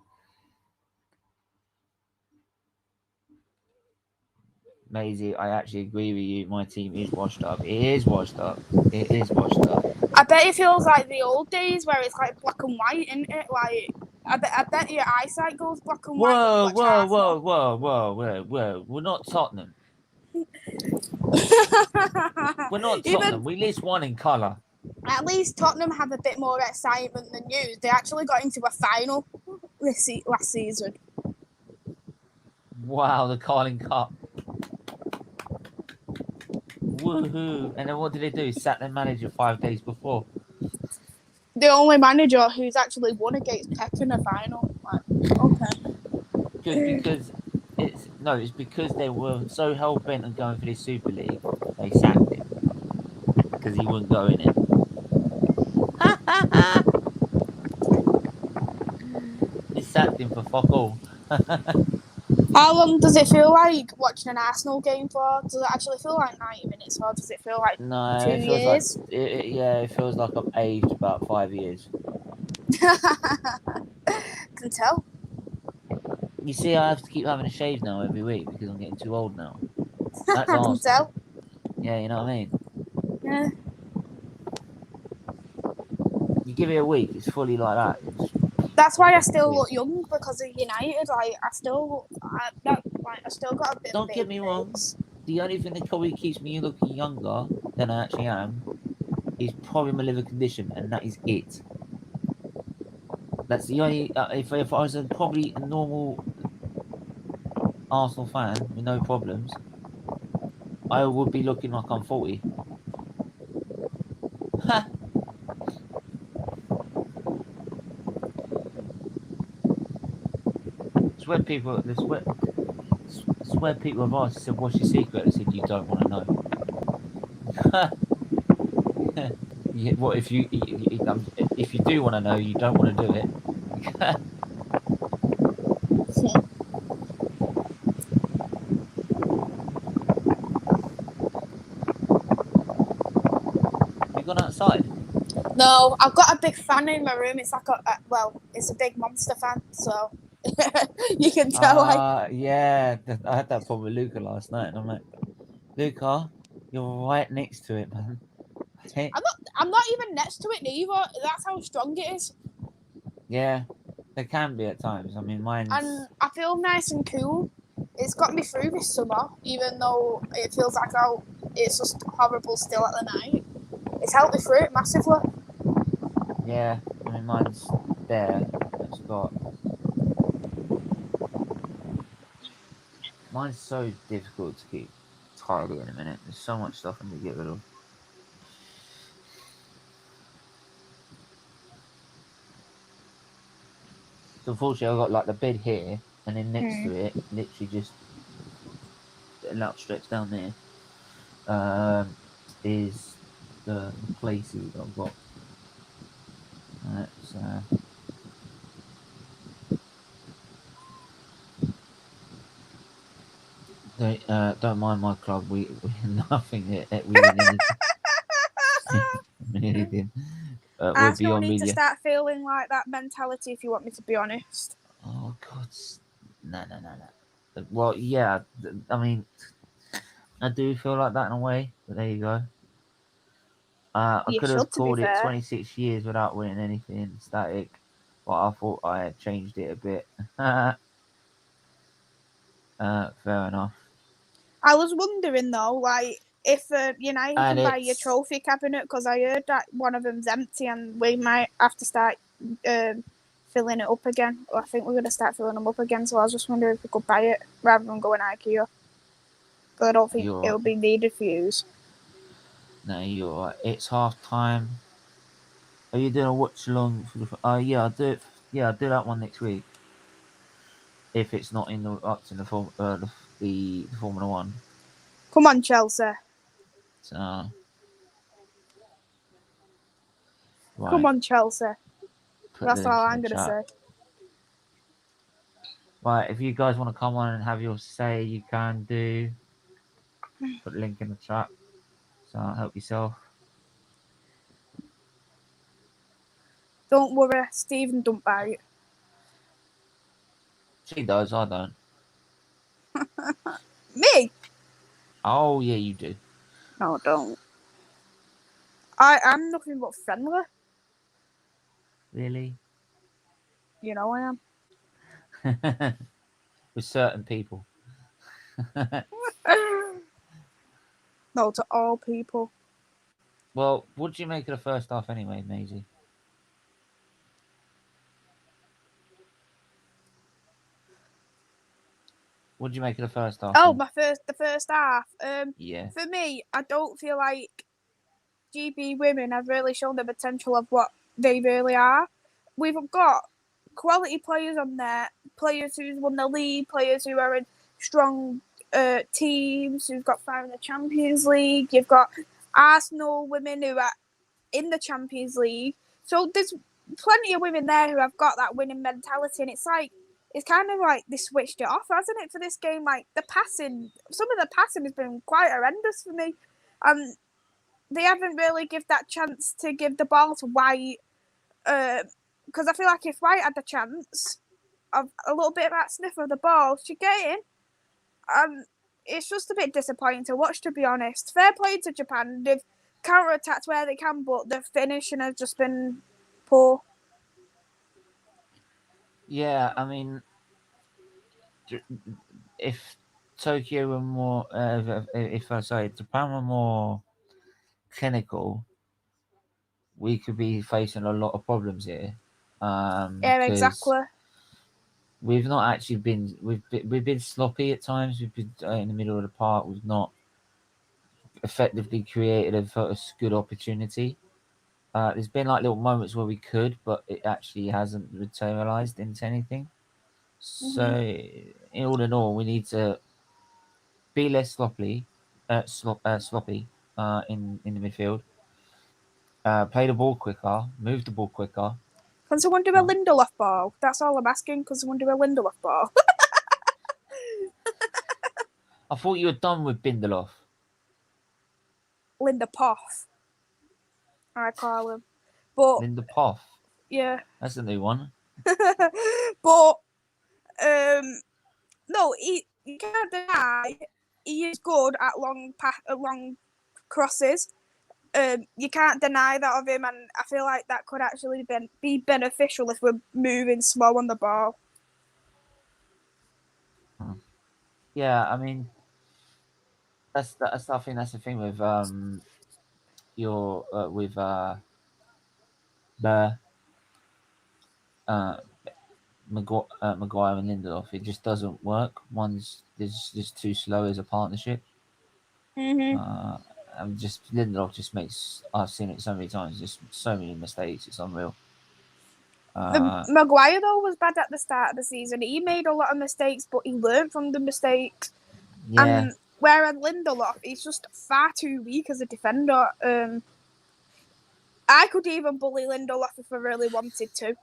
Maisie, I actually agree with you. My team is washed up. It is washed up. It is washed up. I bet it feels like the old days where it's like black and white, isn't it? Like I bet your eyesight goes black and white. Whoa. We're not Tottenham. We're not Tottenham. We at least won in colour. At least Tottenham have a bit more excitement than you. They actually got into a final last season. Wow, the Carling Cup. Woohoo. And then what did they do? Sat their manager 5 days before. the only manager who's actually won against Pep in a final. Like, okay. Because it's because they were so hell bent on going for this Super League, they sacked him because he wouldn't go in it. They sacked him for fuck all. How long does it feel like watching an Arsenal game for? Does it actually feel like 90 minutes, or does it feel like No, 2 it feels like years? it feels like I've aged about 5 years. Can tell. You see, I have to keep having a shave now every week because I'm getting too old now. That's I can Arsenal. tell. Yeah, you know what I mean. Yeah. You give it a week, it's fully like that. That's why I still look young, because of United. Like, I still got a bit of Don't a get baby me wrong. face. The only thing that probably keeps me looking younger than I actually am is probably my liver condition, and that is it. That's the only. If I was probably a normal Arsenal fan with no problems, I would be looking like I'm 40. Ha! It's where people. It's where people have asked. Said, "What's your secret?" I said, "You don't want to know." Yeah, what if if you do want to know, you don't want to do it. You gone outside? No, I've got a big fan in my room. It's like it's a big monster fan, so you can tell. Yeah. I had that problem with Luca last night, and I'm like, Luca, you're right next to it, man. Hey. I'm not even next to it neither. That's how strong it is. Yeah, there can be at times. I mean, mine's. And I feel nice and cool. It's got me through this summer, even though it feels like it's just horrible still at the night. It's helped me through it massively. Yeah, I mean, mine's there. It's got. Mine's so difficult to keep tidy in a minute. There's so much stuff I need to get rid of. So unfortunately, I've got like the bed here, and then next to it, literally just an outstretched down there, is the playsuit I've got. Right, so don't mind my club. We nothing. We win anything. Win anything. We're Arsenal beyond need to media. start feeling like that mentality, if you want me to be honest. Oh God, no. Well, yeah. I mean, I do feel like that in a way, but there you go. I You could have should, to be called it fair. 26 years without winning anything static, but I thought I had changed it a bit. Fair enough. I was wondering though, like, if United And can buy your it's trophy cabinet, because I heard that one of them's empty and we might have to start filling it up again. I think we're going to start filling them up again, so I was just wondering if we could buy it rather than going IKEA. But I don't think you're it will be needed for use. no, you're right. It's half time. Are you doing a watch along for the? Yeah, I'll do it. Yeah, I'll do that one next week. If it's not in the up in the the Formula One. Come on, Chelsea. So Come right, on, Chelsea. put the That's link all in I'm the going to chat. say. Right, if you guys want to come on and have your say, you can do. Put the link in the chat. So help yourself. Don't worry, Stephen don't buy it. She does, I don't. Me? Oh yeah, you do. No, don't. I'm nothing but friendly. Really? You know I am. With certain people. No, to all people. Well, what did you make of the first half anyway, Maisie? What did you make of the first half? Oh, Then? the first half. Yeah. For me, I don't feel like GB women have really shown the potential of what They really are. We've got quality players on there, players who've won the league, players who are in strong teams, who've got 5 in the Champions League. You've got Arsenal women who are in the Champions League. So there's plenty of women there who have got that winning mentality, and it's kind of like they switched it off, hasn't it, for this game? Like the passing, some of the passing has been quite horrendous for me. They haven't really give that chance to give the ball to White, because I feel like if White had the chance of a little bit of that sniff of the ball, she'd get in. It's just a bit disappointing to watch, to be honest. Fair play to Japan. They've counter-attacked where they can, but the finishing has just been poor. Yeah, I mean, if Tokyo were more, if Japan were more clinical, we could be facing a lot of problems here. Yeah, because exactly. we've not actually been we've been sloppy at times. We've been in the middle of the park. We've not effectively created a good opportunity. There's been like little moments where we could, but it actually hasn't materialized into anything. So, all in all, we need to be less sloppy in the midfield. Play the ball quicker, move the ball quicker. Can someone do a Lindelof ball? That's all I'm asking. Can someone do a Lindelof ball? I thought you were done with Bindelof. Linda Poff, I call him. But Linda Poff. yeah, That's a new one. but no, you can't deny he is good at long crosses. You can't deny that of him, and I feel like that could actually be beneficial if we're moving slow on the ball. Yeah, I mean, I think that's the thing with the Maguire and Lindelof. It just doesn't work. One's just too slow as a partnership. And just Lindelof just makes. I've seen it so many times. Just so many mistakes. It's unreal. Maguire though was bad at the start of the season. He made a lot of mistakes, but he learned from the mistakes. Yeah. And whereas Lindelof, he's just far too weak as a defender. I could even bully Lindelof if I really wanted to.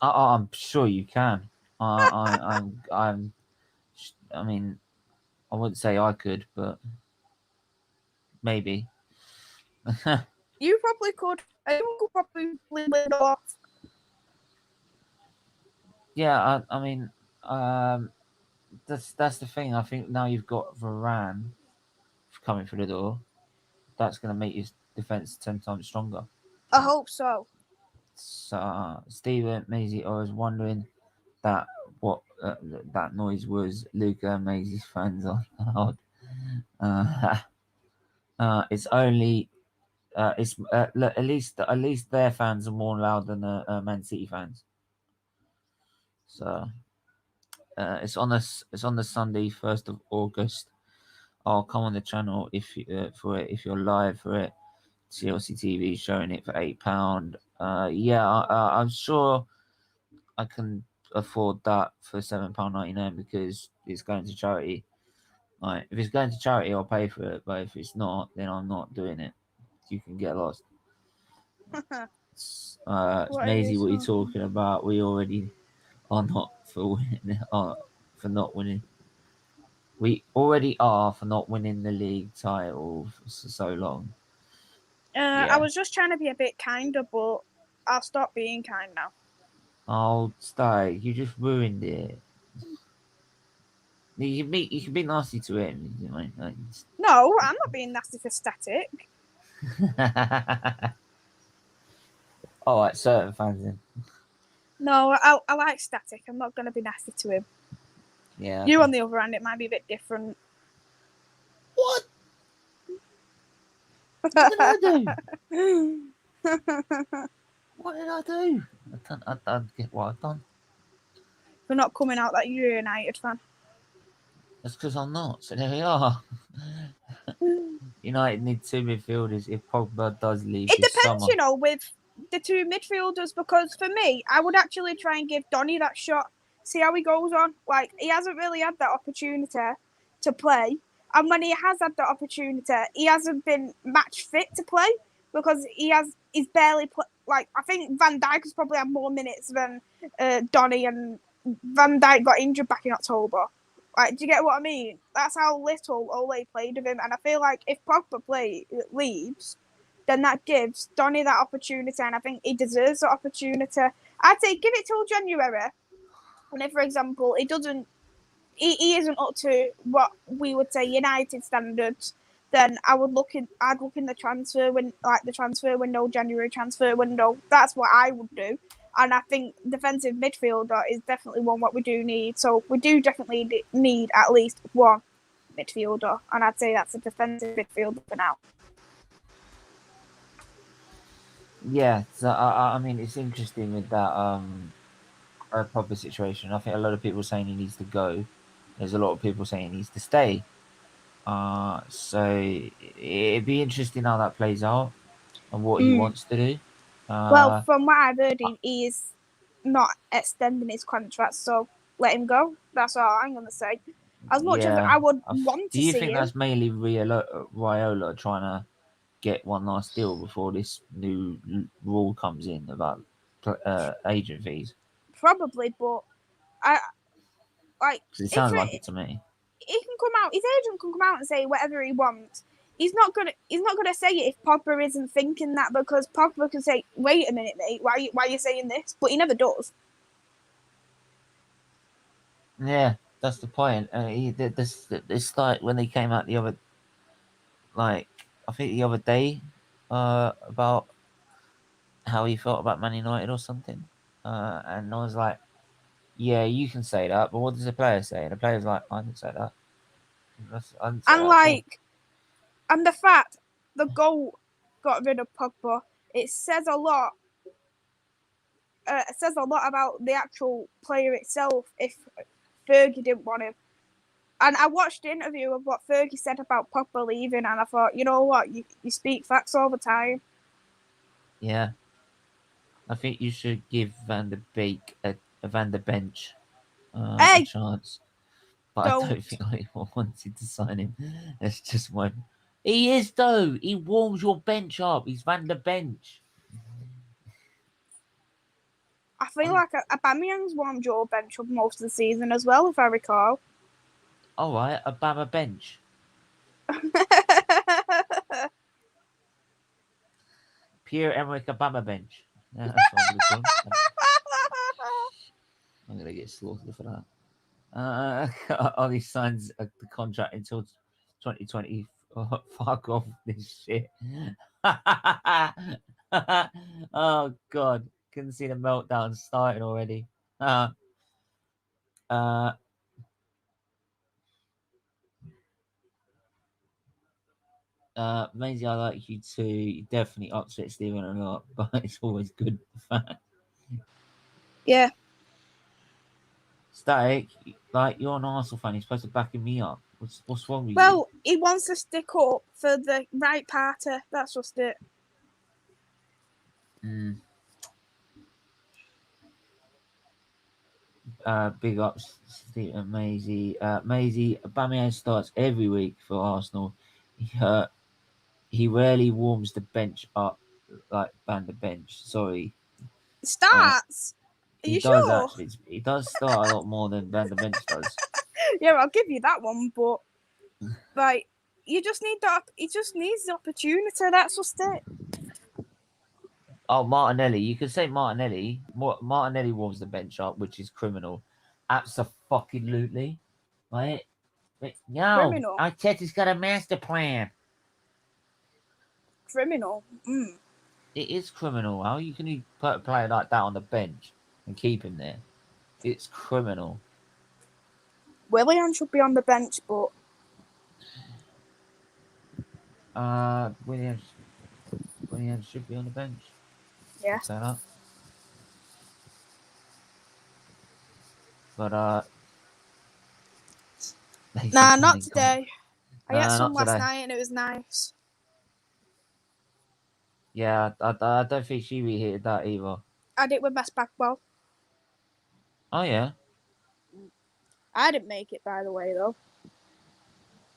I'm sure you can. I mean, I wouldn't say I could, but maybe. You probably could. Anyone could probably bully Lindelof. Yeah, I mean, that's the thing. I think now you've got Varane coming through the door. That's going to make your defense 10 times stronger. I hope so. So, Stephen Maisie, I was wondering what that noise was. Luca and Maisie's fans are loud. It's only it's look, at least their fans are more loud than Man City fans. So it's on the Sunday, 1st of August. I'll come on the channel if for it if you're live for it. SFeatleyTV showing it for £8. Yeah, I'm sure I can afford that for £7.99 because it's going to charity. Like, if it's going to charity, I'll pay for it. But if it's not, then I'm not doing it. You can get lost. Maisie, what are you talking about? We already are not for winning. For not winning. We already are for not winning the league title for so long. Yeah. I was just trying to be a bit kinder, but I'll stop being kind now. Oh, stay! You just ruined it. You can be nasty to him. No, I'm not being nasty for Static. All right, certain fans then. No, I like Static. I'm not going to be nasty to him. Yeah. You, on the other hand, it might be a bit different. What? What did I do? What did I do? I don't get what I've done. We're not coming out that you're a United fan. That's because I'm not. So there we are. United need 2 midfielders if Pogba does leave It this depends, summer. with the two midfielders, because for me, I would actually try and give Donny that shot. See how he goes on. Like, he hasn't really had that opportunity to play. And when he has had that opportunity, he hasn't been match fit to play because he's barely like, I think Van Dijk has probably had more minutes than Donny, and Van Dijk got injured back in October. Like, do you get what I mean? That's how little Ole played of him. And I feel like if Pogba leaves, then that gives Donny that opportunity, and I think he deserves that opportunity. I'd say give it till January. And if, for example, he isn't up to what we would say United standards, then I'd look in the transfer window, January transfer window. That's what I would do. And I think defensive midfielder is definitely one what we do need. So we do definitely need at least one midfielder, and I'd say that's a defensive midfielder for now. Yeah, so I mean, it's interesting with that Pogba situation. I think a lot of people are saying he needs to go. There's a lot of people saying he needs to stay. So it'd be interesting how that plays out and what he wants to do. Well, from what I've heard, he is not extending his contract, so let him go. That's all I'm going to say. As much as I would want to see him. Do you think that's mainly Raiola trying to get one last deal before this new rule comes in about agent fees? Probably, but Because it sounds like it to me. He can come out. His agent can come out and say whatever he wants. He's not gonna say it if Pogba isn't thinking that, because Pogba can say, "Wait a minute, mate. Why are you saying this?" But he never does. Yeah, that's the point. This like when they came out the other, like I think the other day, about how he felt about Man United or something, and I was like, yeah, you can say that, but what does the player say? And the player's like, I didn't say that. I didn't say that and the fact the goal got rid of Pogba, it says a lot. It says a lot about the actual player itself. If Fergie didn't want him. And I watched the interview of what Fergie said about Pogba leaving, and I thought, you know what, you speak facts all the time. Yeah. I think you should give Van der Beek a Van der Bench a chance. But I don't think anyone wanted to sign him. It's just one. He is, though. He warms your bench up. He's Van der Bench. I feel like Aubameyang's warmed your bench up most of the season as well, if I recall. All right, Obama bench. Pierre-Emerick Obama bench. Yeah, that's what I'm going to call him. I'm going to get slaughtered for that. Ollie signs the contract until 2020. Oh, fuck off this shit. Oh, God. Couldn't see the meltdown starting already. Maisie, I like you too. You definitely upset Stephen a lot, but it's always good fun. Yeah. Static, like you're an Arsenal fan, you're supposed to backing me up. What's wrong with you? Well, he wants to stick up for the right party. That's just it. Big ups, Steve and Maisie. Maisie, Aubameyang starts every week for Arsenal. He rarely warms the bench up like Van der Bench. Sorry. Starts? Are you does sure? Actually. He does start a lot more than Van der Bench does. Yeah, I'll give you that one, but like, you just need that. He just needs the opportunity. That's just it. Oh, Martinelli. You could say Martinelli. Martinelli warms the bench up, which is criminal. Absolutely. Right? No. Criminal. Arteta's got a master plan. Criminal. It is criminal. How you can put a player like that on the bench and keep him there? It's criminal. Willian should be on the bench, but Williams should be on the bench. yeah. Say that. But nah, not today. I had some last night and it was nice. Yeah, I don't think she reheated that either. I did with best basketball. Oh yeah, I didn't make it, by the way, though.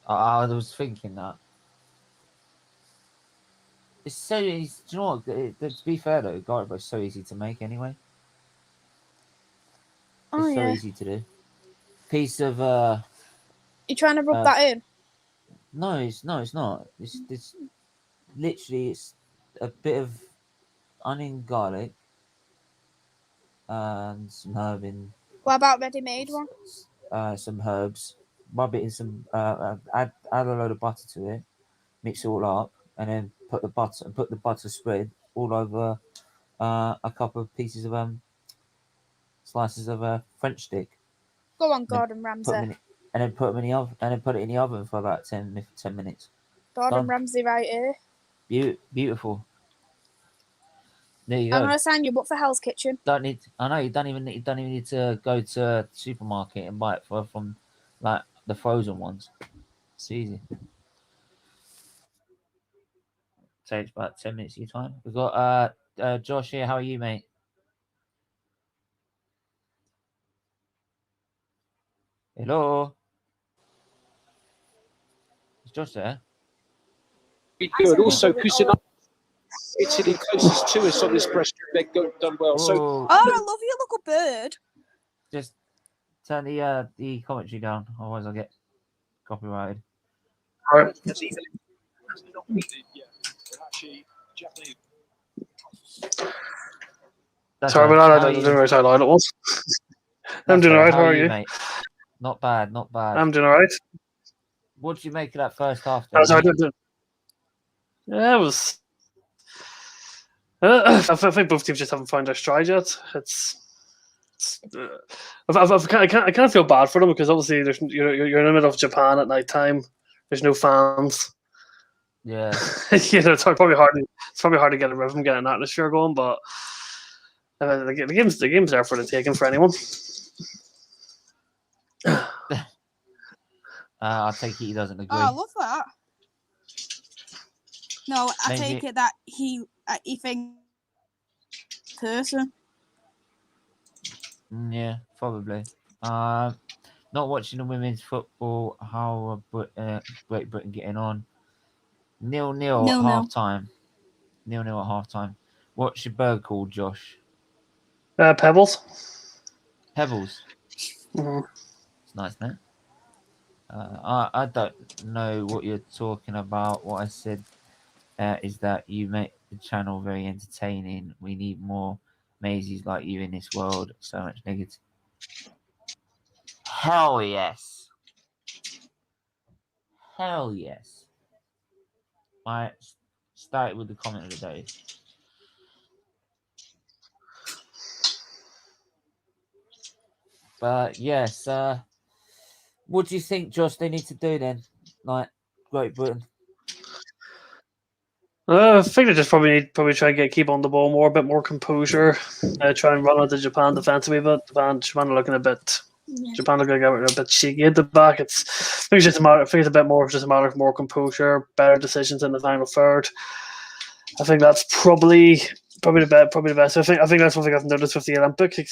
I was thinking that. It's so easy. Do you know what? To be fair though, garlic is so easy to make anyway. Oh, It's so yeah. easy to do. Piece of You trying to rub that in? No, it's not. It's literally it's a bit of onion, garlic, and some herb in. What about ready-made one? Some herbs. Rub it in some. Add a load of butter to it. Mix it all up, and then put the butter spread all over a couple of pieces of slices of French stick. Go on, Gordon Ramsay. And then put them in the oven, and then put it in the oven for about 10 minutes. Gordon Done. Ramsay right here. Beautiful. There you go. I'm gonna sign you up for Hell's Kitchen. I know you don't even need to go to a supermarket and buy it from like the frozen ones. It's easy. Takes about 10 minutes of your time. We've got Josh here. How are you, mate? Hello. Is Josh there? Good. Also, Kusanov, Italy closest to us on this breaststroke. They've done well. So, oh, I love your little bird. Just turn the commentary down, otherwise I'll get copyrighted. all right. Sorry about that. I didn't realize how loud it was. I'm doing all right. How are you, mate? Not bad. I'm doing all right. What did you make of that first half? Yeah, it was. I think both teams just haven't found their stride yet. I can't feel bad for them because obviously you're in the middle of Japan at night time. There's no fans. Yeah, it's probably hard to get a rhythm, get an atmosphere going. But the game's there for the taking for anyone. I take it he doesn't agree. Oh, I love that. No, I take it that he thinks person. Yeah, probably. Not watching the women's football. How Great Britain getting on? 0-0 at half time. 0-0 at half time. What's your bird called, Josh? Pebbles. Pebbles. Mm-hmm. It's nice, no? I don't know what you're talking about. What I said is that you make the channel very entertaining. We need more Maisies like you in this world. So much negative. Hell yes. Hell yes. I started with the comment of the day. But yes, what do you think, Josh, they need to do then? Like Great Britain? I think they just probably try and keep on the ball more, a bit more composure. Try and run into Japan defensively, but Japan are looking a bit. Yeah. Japan are going to get a bit shaky at the back. I think it's a bit more just a matter of more composure, better decisions in the final third. I think that's probably the best. I think that's one thing I've noticed with the Olympics, in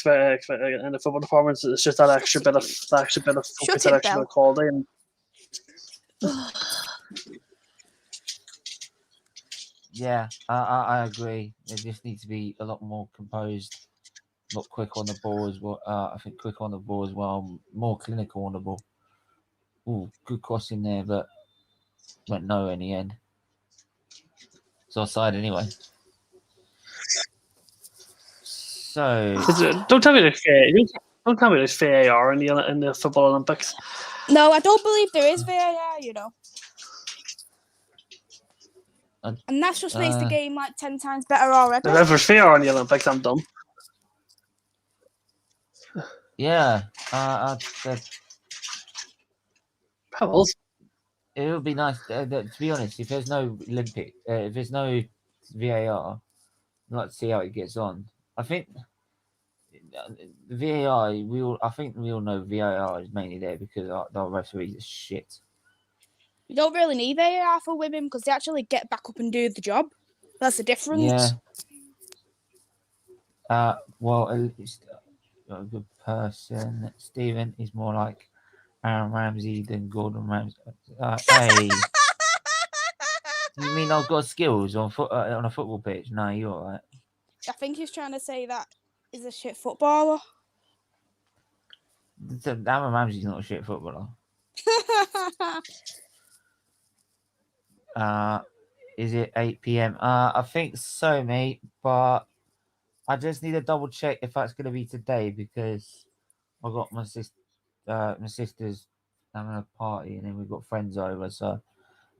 the football department. It's just that extra bit of focus, that extra bit of quality. And yeah, I agree. They just need to be a lot more composed, not quick on the ball as well. I think quick on the ball as well, more clinical on the ball. Ooh, good cross in there, but went nowhere in the end. It's offside anyway. So don't tell me there's VAR in the football Olympics. No, I don't believe there is VAR. You know. And that's just makes the game like 10 times better already. If there's VAR in the Olympics, I'm done. Yeah, Pebbles. It would be nice. To be honest, if there's no if there's no VAR, I'd like to see how it gets on. I think the VAR. I think we all know VAR is mainly there because our referees are shit. You don't really need VAR for women because they actually get back up and do the job. That's the difference. Yeah. Well, at least a good person. Stephen is more like Aaron Ramsey than Gordon Ramsay. Hey, you mean I've got skills on on a football pitch? No, you're all right. I think he's trying to say that he's a shit footballer. Aaron Ramsey's not a shit footballer. Is it 8 p.m.? I think so, mate. But I just need to double check if that's going to be today because I got my sister's having a party and then we've got friends over, so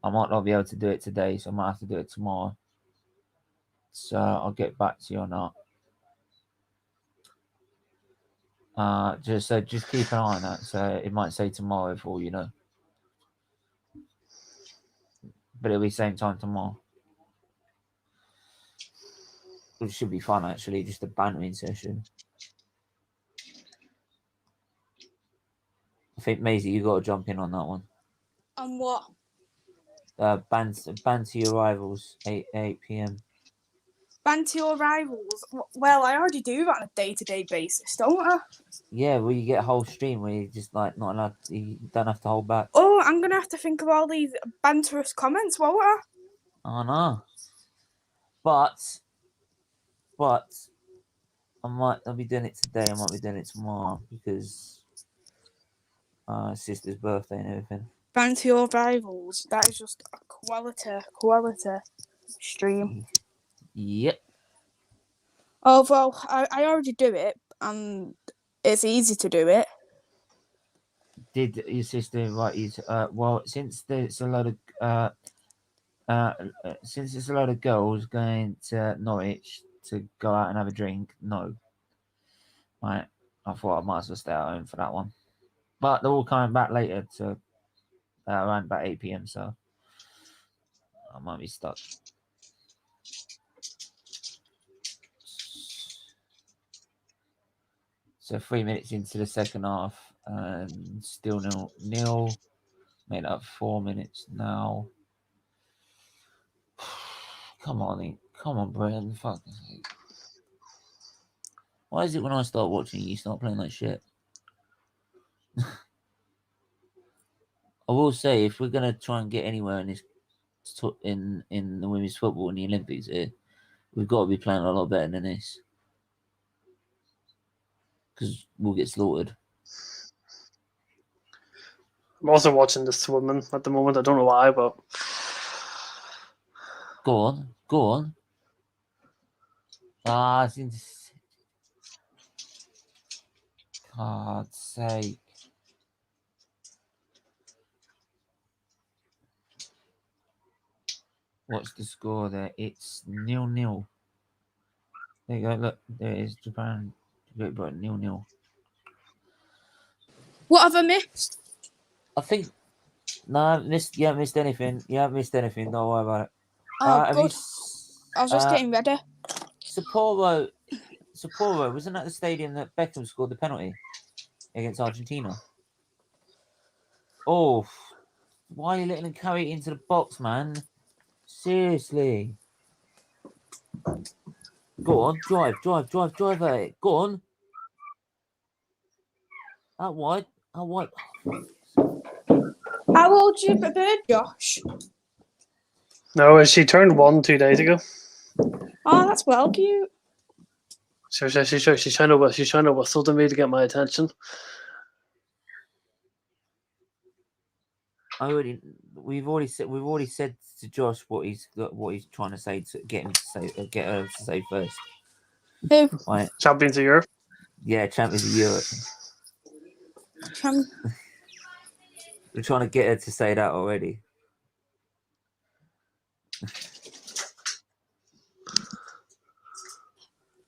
I might not be able to do it today, so I might have to do it tomorrow. So I'll get back to you on that. Just keep an eye on that. So it might say tomorrow for all you know. But it'll be same time tomorrow. It should be fun actually, just a bantering session. I think Maisie, you got to jump in on that one. On what? Banter your rivals, 8 p.m. Banter your rivals. Well, I already do that on a day-to-day basis, don't I? Yeah, well, you get a whole stream where you just like not allowed. You don't have to hold back. Oh, I'm gonna have to think of all these banterous comments, won't I? I know. But I might not be doing it today. I might be doing it tomorrow because sister's birthday and everything. Banter your rivals. That is just a quality stream. Yep. Oh, well, I already do it, and it's easy to do it. Did your sister invite you to? Well, since it's a load of girls going to Norwich to go out and have a drink, no. Right. I thought I might as well stay at home for that one. But they're all coming back later to around about 8 p.m. So I might be stuck. So 3 minutes into the second half, and still nil. Made up 4 minutes now. Come on, Brian. Fuck. Why is it when I start watching you start playing like shit? I will say, if we're gonna try and get anywhere in this in the women's football in the Olympics here, we've got to be playing a lot better than this, because we'll get slaughtered. I'm also watching the swimming at the moment. I don't know why, but Go on. God's sake. What's the score there? It's 0-0. There you go. Look, there it is. Japan, Great Britain 0-0. What have I missed? I think no, you haven't missed anything. Don't worry about it. Oh, good. I was just getting ready. Sapporo, wasn't that the stadium that Beckham scored the penalty against Argentina? Oh, why are you letting him carry it into the box, man? Seriously. Go on, drive at it. Go on. Out wide. How old's your bird, Josh? no, she turned 1 2 days ago. Oh, that's well cute. She's trying to whistle to me to get my attention. We've already said to Josh what he's trying to say to get her to say first. Who? Right. Champions of Europe. Yeah, Champions of Europe. We're trying to get her to say that already.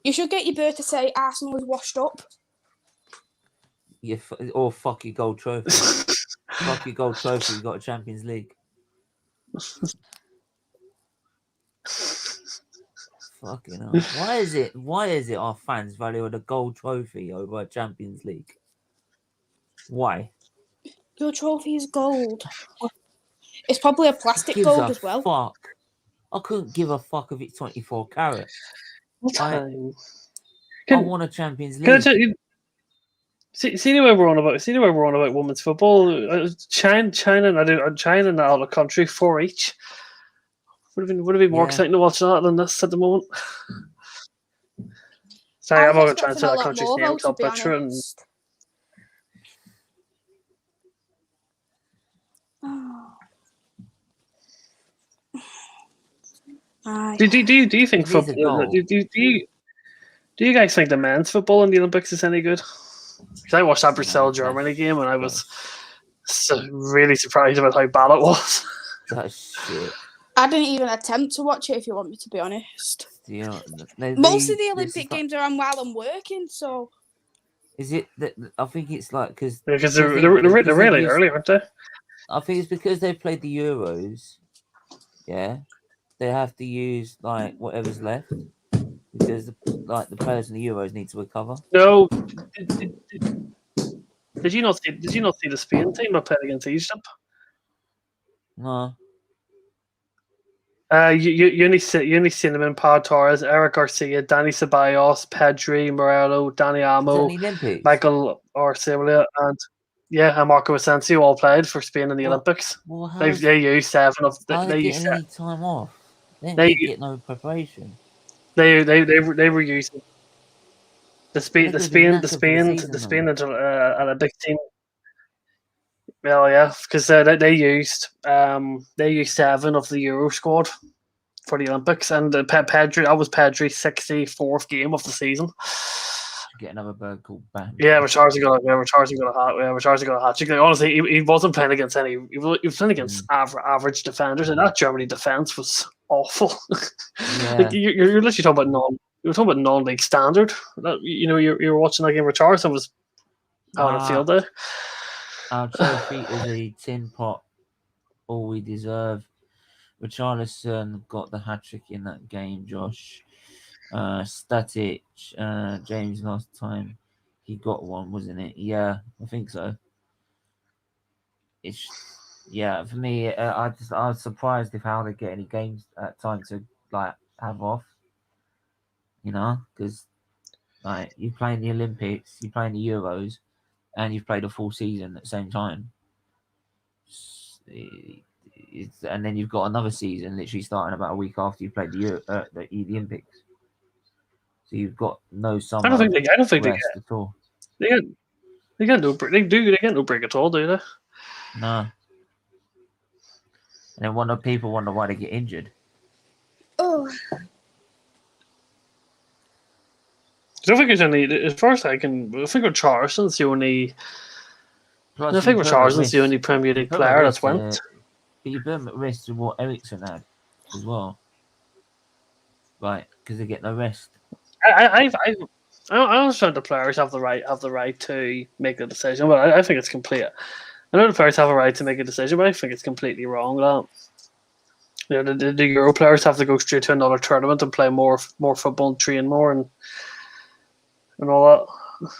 You should get your bird to say Arsenal is washed up. Or fuck your gold trophy. Fuck your gold trophy. You got a Champions League. Fucking hell. Why is it our fans value the gold trophy over a Champions League? Why? Your trophy is gold. It's probably a plastic Gives gold a as well. Fuck. I couldn't give a fuck if it's 24 carat. I Can, won a Champions can I League. tell you? See the way we're on about. See the way we're on about women's football. China and out of the country 4 each. Would have been more Yeah. exciting to watch that than this at the moment. Sorry, I I'm was not going to try and expecting say a that lot country's more, name though, because to I'll be butcher it. honest. Aye. Do you think It is a football? goal. Do you guys think the men's football in the Olympics is any good? Because I watched that Brazil Germany game and I was really surprised about how bad it was. That's shit. I didn't even attempt to watch it, if you want me to be honest. Yeah, Most of the Olympic games are on while I'm working, so... Is it that I think it's like because they're really early, aren't they? I think it's because they played the Euros. Yeah, they have to use like whatever's left because the players in the Euros need to recover. No. Did you not see the Spain team that played against Egypt? No. You only seen them in Pau Torres, Eric Garcia, Danny Ceballos, Pedri, Morello, Dani Olmo, Michael Arcelia, and Marco Asensio all played for Spain in the Olympics. Well, they used 7 of the. How They getting used any time off? They didn't get no preparation. They were using the Spain Olympic team. Well, yeah, because they used 7 of the Euro squad for the Olympics, and Pedri, that was Pedri's 64th game of the season. Should get another bird called Bam. Yeah, Richarlison got a hat trick. Honestly, he wasn't playing against any. He was playing against average defenders, and that Germany defense was awful. Yeah. Like you're literally talking about non-league standard. You're watching that game. Richarlison was having a field day. Our trophy is a tin pot. All we deserve. Richarlison got the hat trick in that game, Josh. Static, James last time he got one, wasn't it? Yeah, I think so. For me, I was surprised if how they get any games at time to like have off. Because like you play in the Olympics, you play in the Euros, and you've played a full season at the same time. And then you've got another season literally starting about a week after you played the Olympics. So you've got no summer. I don't think they get at all. They get no break. They get no break at all, do they? No. And then people wonder why they get injured. Oh. I don't think there's any. As far as I think Richarlison's the only. I think Richarlison's the only Premier League player that's went. But you put him at risk to what Ericsson had as well, right? Because they get no rest. I understand the players have the right to make the decision, but I think it's complete. I know the players have a right to make a decision, but I think it's completely wrong. That the Euro players have to go straight to another tournament and play more football and train more and all that.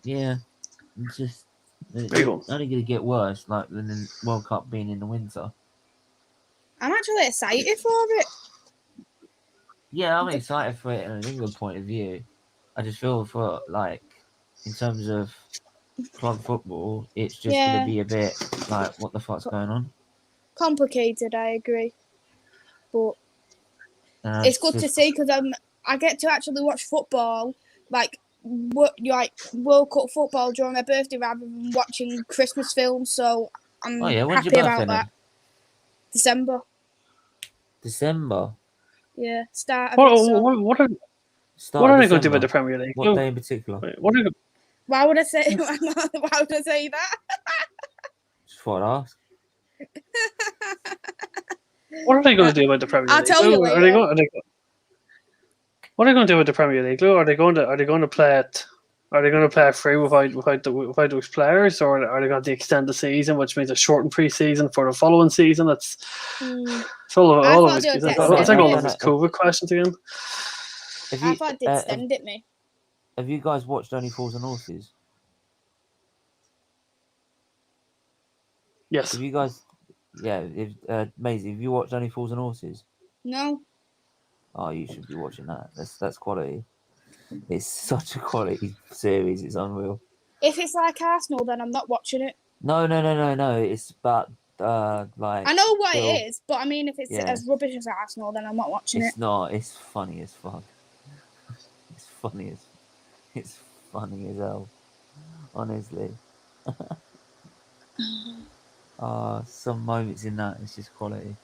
Yeah, it's just only going to get worse. Like the World Cup being in the winter. I'm actually excited for it. Yeah, I'm excited for it in an England point of view. I just feel for in terms of club football, it's just going to be a bit like what the fuck's going on. Complicated, I agree, but it's good to see because I get to actually watch football World Cup football during my birthday rather than watching Christmas films. So I'm happy about that. December. Yeah, start of What are they going to do with the Premier League? What day in particular? Why would I say that? Just thought I'd ask. What are they going to do about the Premier League? I'll tell you later. What are they going to do with the Premier League? Are they going to play it? Are they going to play it free without those players, or are they going to extend the season, which means a shortened pre-season for the following season? It's all of these COVID questions again. I thought they'd extend it, me. Have you guys watched Only Fools and Horses? Yes. Have you guys? Yeah, Maisie, have you watched Only Fools and Horses? No. Oh, you should be watching that. That's quality. It's such a quality series. It's unreal. If it's like Arsenal, then I'm not watching it. No. It's about like. I know what Bill. it is, but I mean, if it's Yeah. as rubbish as Arsenal, then I'm not watching It's it. not. It's funny as fuck. It's funny as hell. Honestly. Some moments in that, it's just quality.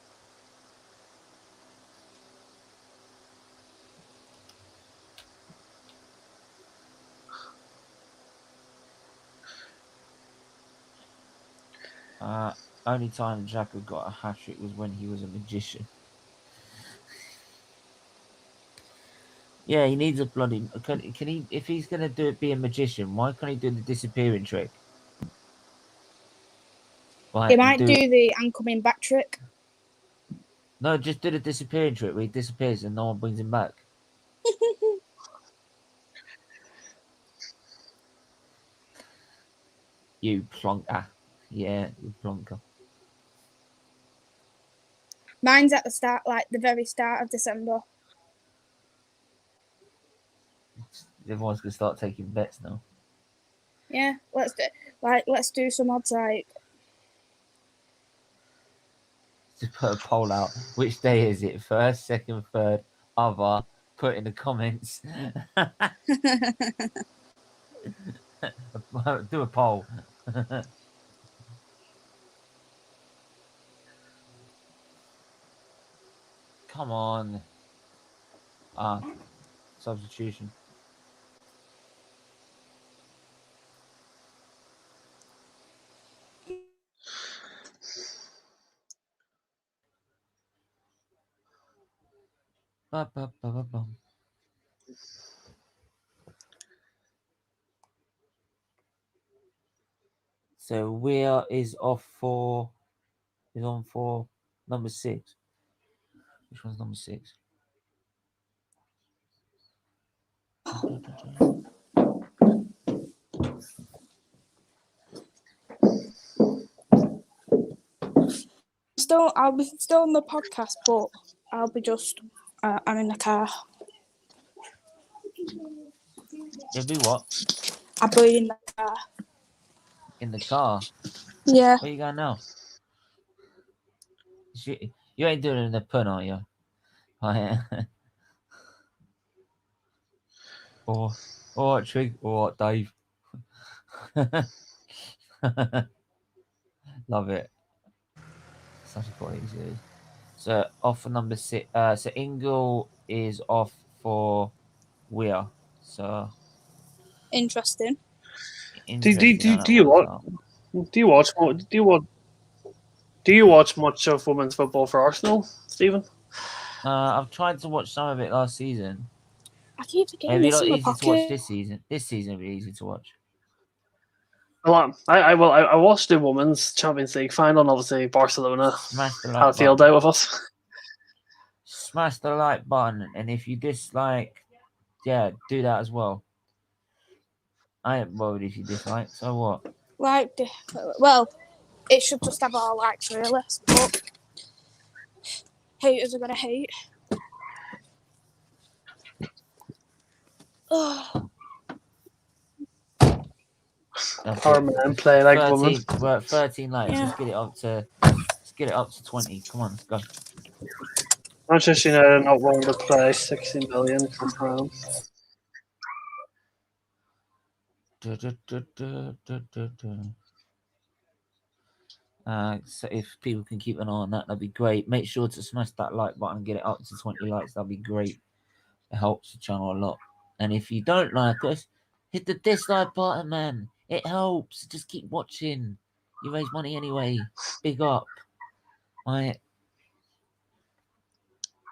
Only time Xhaka got a hat trick was when he was a magician. Yeah, he needs a bloody. Can he? If he's gonna be a magician, why can't he do the disappearing trick? He might do the and coming back trick. No, just do the disappearing trick where he disappears and no one brings him back. You plonker. Yeah, you plonker. Mine's at the start, like the very start of December. Everyone's gonna start taking bets now. Yeah, let's do some odds like. Just put a poll out. Which day is it? First, second, third, other. Put in the comments. Do a poll. Come on. Substitution. Ba-ba-ba-ba-bum. So Weir is on for number 6. Which one's number 6? I'll be still on the podcast, but I'll be just. I'm in the car. You'll be what? I'll be in the car. In the car? Yeah. Where you going now? You ain't doing it in the pun, are you? Oh, yeah. Or Trig, or Dave. Love it. Such a quality series. So off for number 6. So Ingle is off for Weir. So Do interesting. you watch much of women's football for Arsenal, Stephen? I've tried to watch some of it last season. I keep forgetting Maybe this not in my easy to watch pocket. this season. This season will be easy to watch. Well, I watched the women's Champions League final, and obviously Barcelona Smash the had a like field button. day with us. Smash the like button, and if you dislike, yeah, do that as well. I ain't worried if you dislike. So what? Well, it should just have all likes really. But haters are gonna hate. Our men play like 13, women. we're at 13 likes. Yeah. Let's get it up to 20. Come on, let's go. Manchester United not willing to play 60 million for France. So if people can keep an eye on that, that'd be great. Make sure to smash that like button and get it up to 20 likes. That'd be great. It helps the channel a lot. And if you don't like us, hit the dislike button, man. It helps. Just keep watching. You raise money anyway. Big up. Right.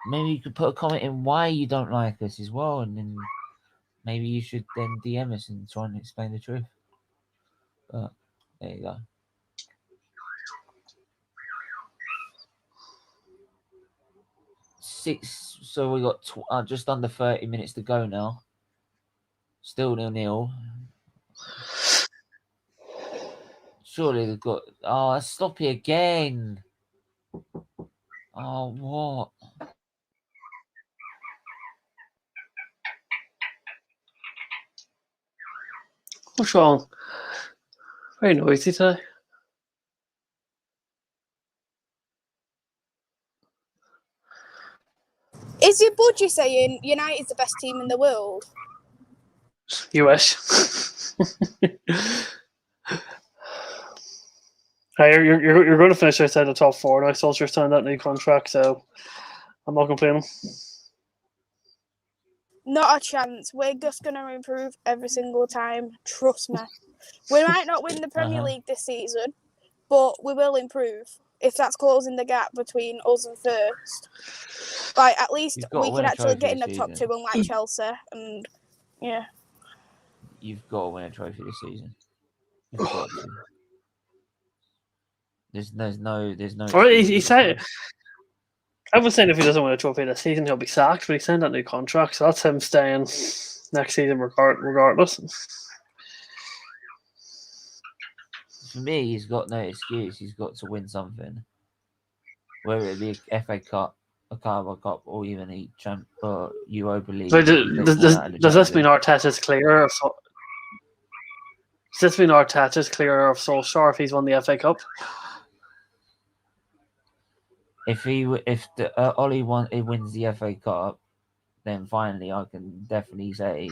Maybe you could put a comment in why you don't like us as well, and then maybe you should then DM us and try and explain the truth. But there you go. 6. So we got just under 30 minutes to go now. Still 0-0. Surely they've got. Oh, stop it again. Oh, what? What's wrong? Very noisy today. Is your budgie saying United's the best team in the world? You wish. Hey, you're going to finish outside the top four. And I saw you're signed that new contract, so I'm not complaining. Not a chance. We're just going to improve every single time. Trust me. We might not win the Premier League this season, but we will improve. If that's closing the gap between us and first, like at least we can actually get in the top two, unlike Chelsea. And yeah, You've got to win a trophy this season. You've got to. There's no. He said. I was saying if he doesn't win a trophy this season, he'll be sacked. But he signed that new contract, so that's him staying next season regardless. For me, he's got no excuse. He's got to win something, whether it be FA Cup, a Carabao Cup, or even a Europa League. So does this mean Arteta's clear? Does this mean Arteta's clear of Solskjaer if he's won the FA Cup? If Ollie wins the FA Cup, then finally I can definitely say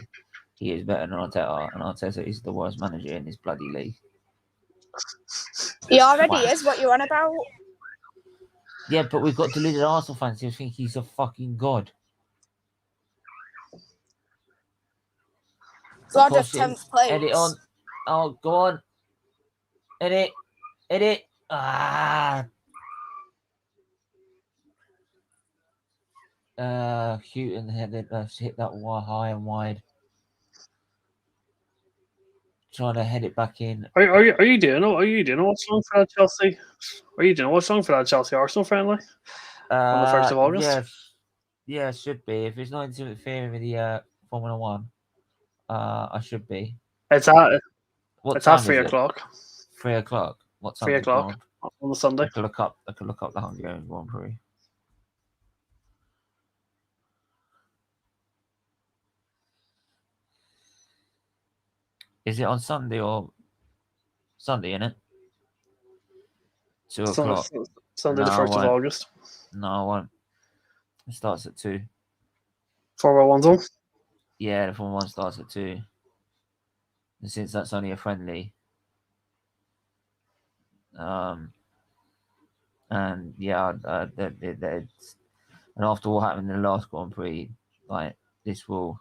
he is better than Arteta, and Arteta is the worst manager in this bloody league. he already is. What you on about? Yeah, but we've got deluded Arsenal fans who think he's a fucking god. God of 10th place. Edit on. Oh, go on. Edit. Houghton hit that high and wide. Trying to head it back in. Are you doing what's wrong for that Chelsea? Are you doing what's wrong for that Chelsea Arsenal friendly on the 1st of August? Yeah, should be. If it's not interfering with the Formula 1, I should be. It's at 3 is o'clock. 3 o'clock. What time? 3 o'clock on the Sunday. I could look up the Hungarian Grand Prix. Is it on Sunday or Sunday, innit? 2 o'clock. Sunday the 1st of August. No, I won't. It starts at 2. Formula 1's on? Yeah, the Formula 1 starts at 2. And since that's only a friendly, and yeah, and after what happened in the last Grand Prix, like this will.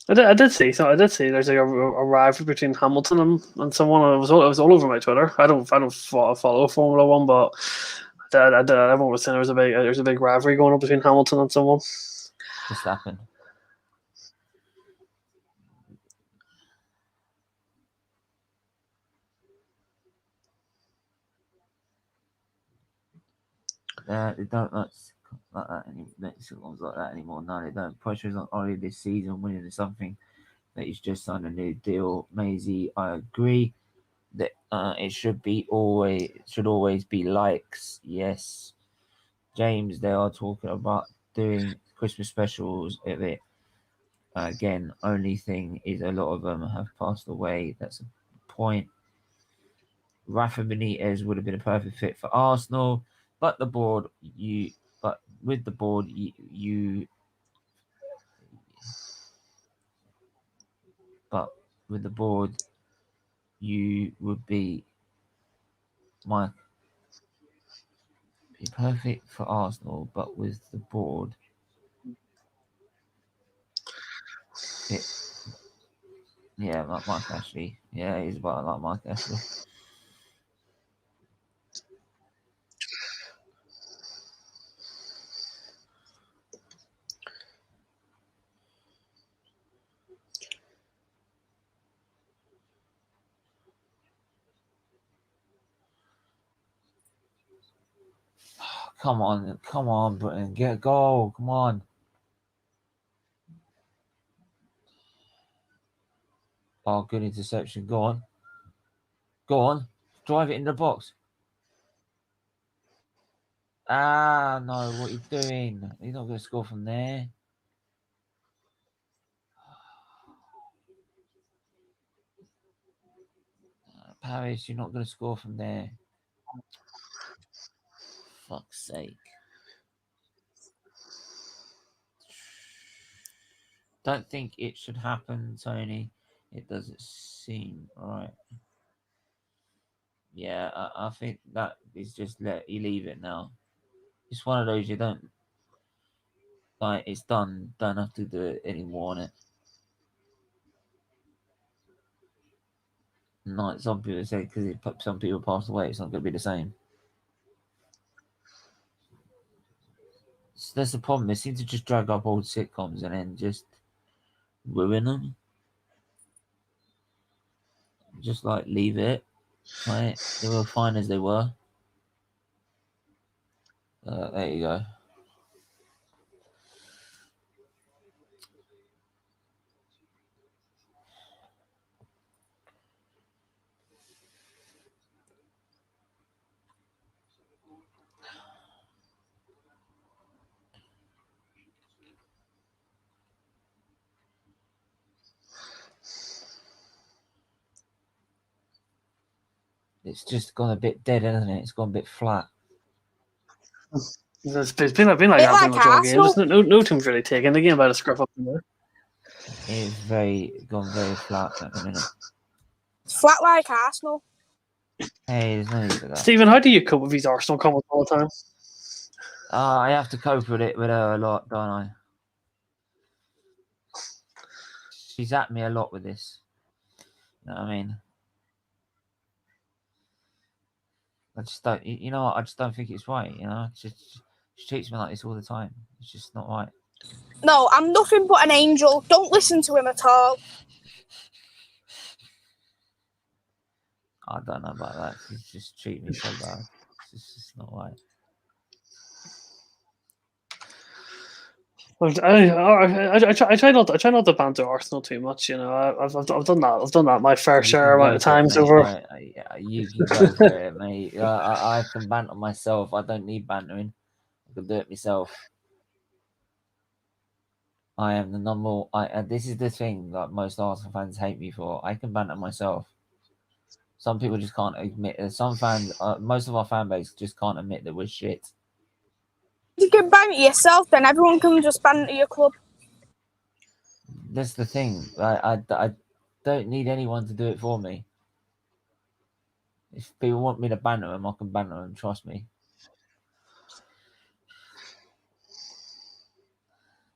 I did see there's like a rivalry between Hamilton and someone. It was all over my Twitter. I don't follow Formula 1, but everyone was saying there's a big rivalry going on between Hamilton and someone. Just happened. They don't like that anymore. No, they don't. Pressure is not only this season winning something that he's just signed a new deal. Maisie, I agree that it should always be likes. Yes, James, they are talking about doing Christmas specials of it. Again, only thing is a lot of them have passed away. That's a point. Rafa Benitez would have been a perfect fit for Arsenal, but with the board, you would be perfect for Arsenal, but with the board, like Mike Ashley. Yeah, he's about like Mike Ashley. Come on, Britain, get a goal. Come on. Oh, good interception. Go on. Drive it in the box. No, what are you doing? You're not going to score from there. Paris, you're not going to score from there. Fuck's sake. Don't think it should happen, Tony. It doesn't seem right. Yeah, I think that is just let you leave it now. It's one of those you don't like. It's done. Don't have to do it anymore on it. Like some people say, because some people pass away, it's not going to be the same. So that's the problem. They seem to just drag up old sitcoms and then just ruin them. Just like leave it. Right? They were fine as they were. There you go. It's just gone a bit dead, hasn't it? It's gone a bit flat. It's been like that Bit pretty like much all game. Arsenal. No team's really taking the game by the scruff up in there. It's gone very flat at the minute. Flat like Arsenal. Hey, there's no need for that. Stephen, how do you cope with these Arsenal comments all the time? I have to cope with her a lot, don't I? She's at me a lot with this. You know what I mean? I just don't. You know what? I just don't think it's right. You know, she treats me like this all the time. It's just not right. No, I'm nothing but an angel. Don't listen to him at all. I don't know about that. She's just treating me so bad. It's just not right. I try not to banter Arsenal too much. You know, I've done that. I've done that my fair share amount of times over. You can go for it, mate. I can banter myself. I don't need bantering. I can do it myself. I am the number. This is the thing that most Arsenal fans hate me for. I can banter myself. Some people just can't admit. Some fans, most of our fan base, just can't admit that we're shit. You can banter yourself, then everyone can just banter your club. That's the thing. I don't need anyone to do it for me. If people want me to banter them, I can banter them. Trust me.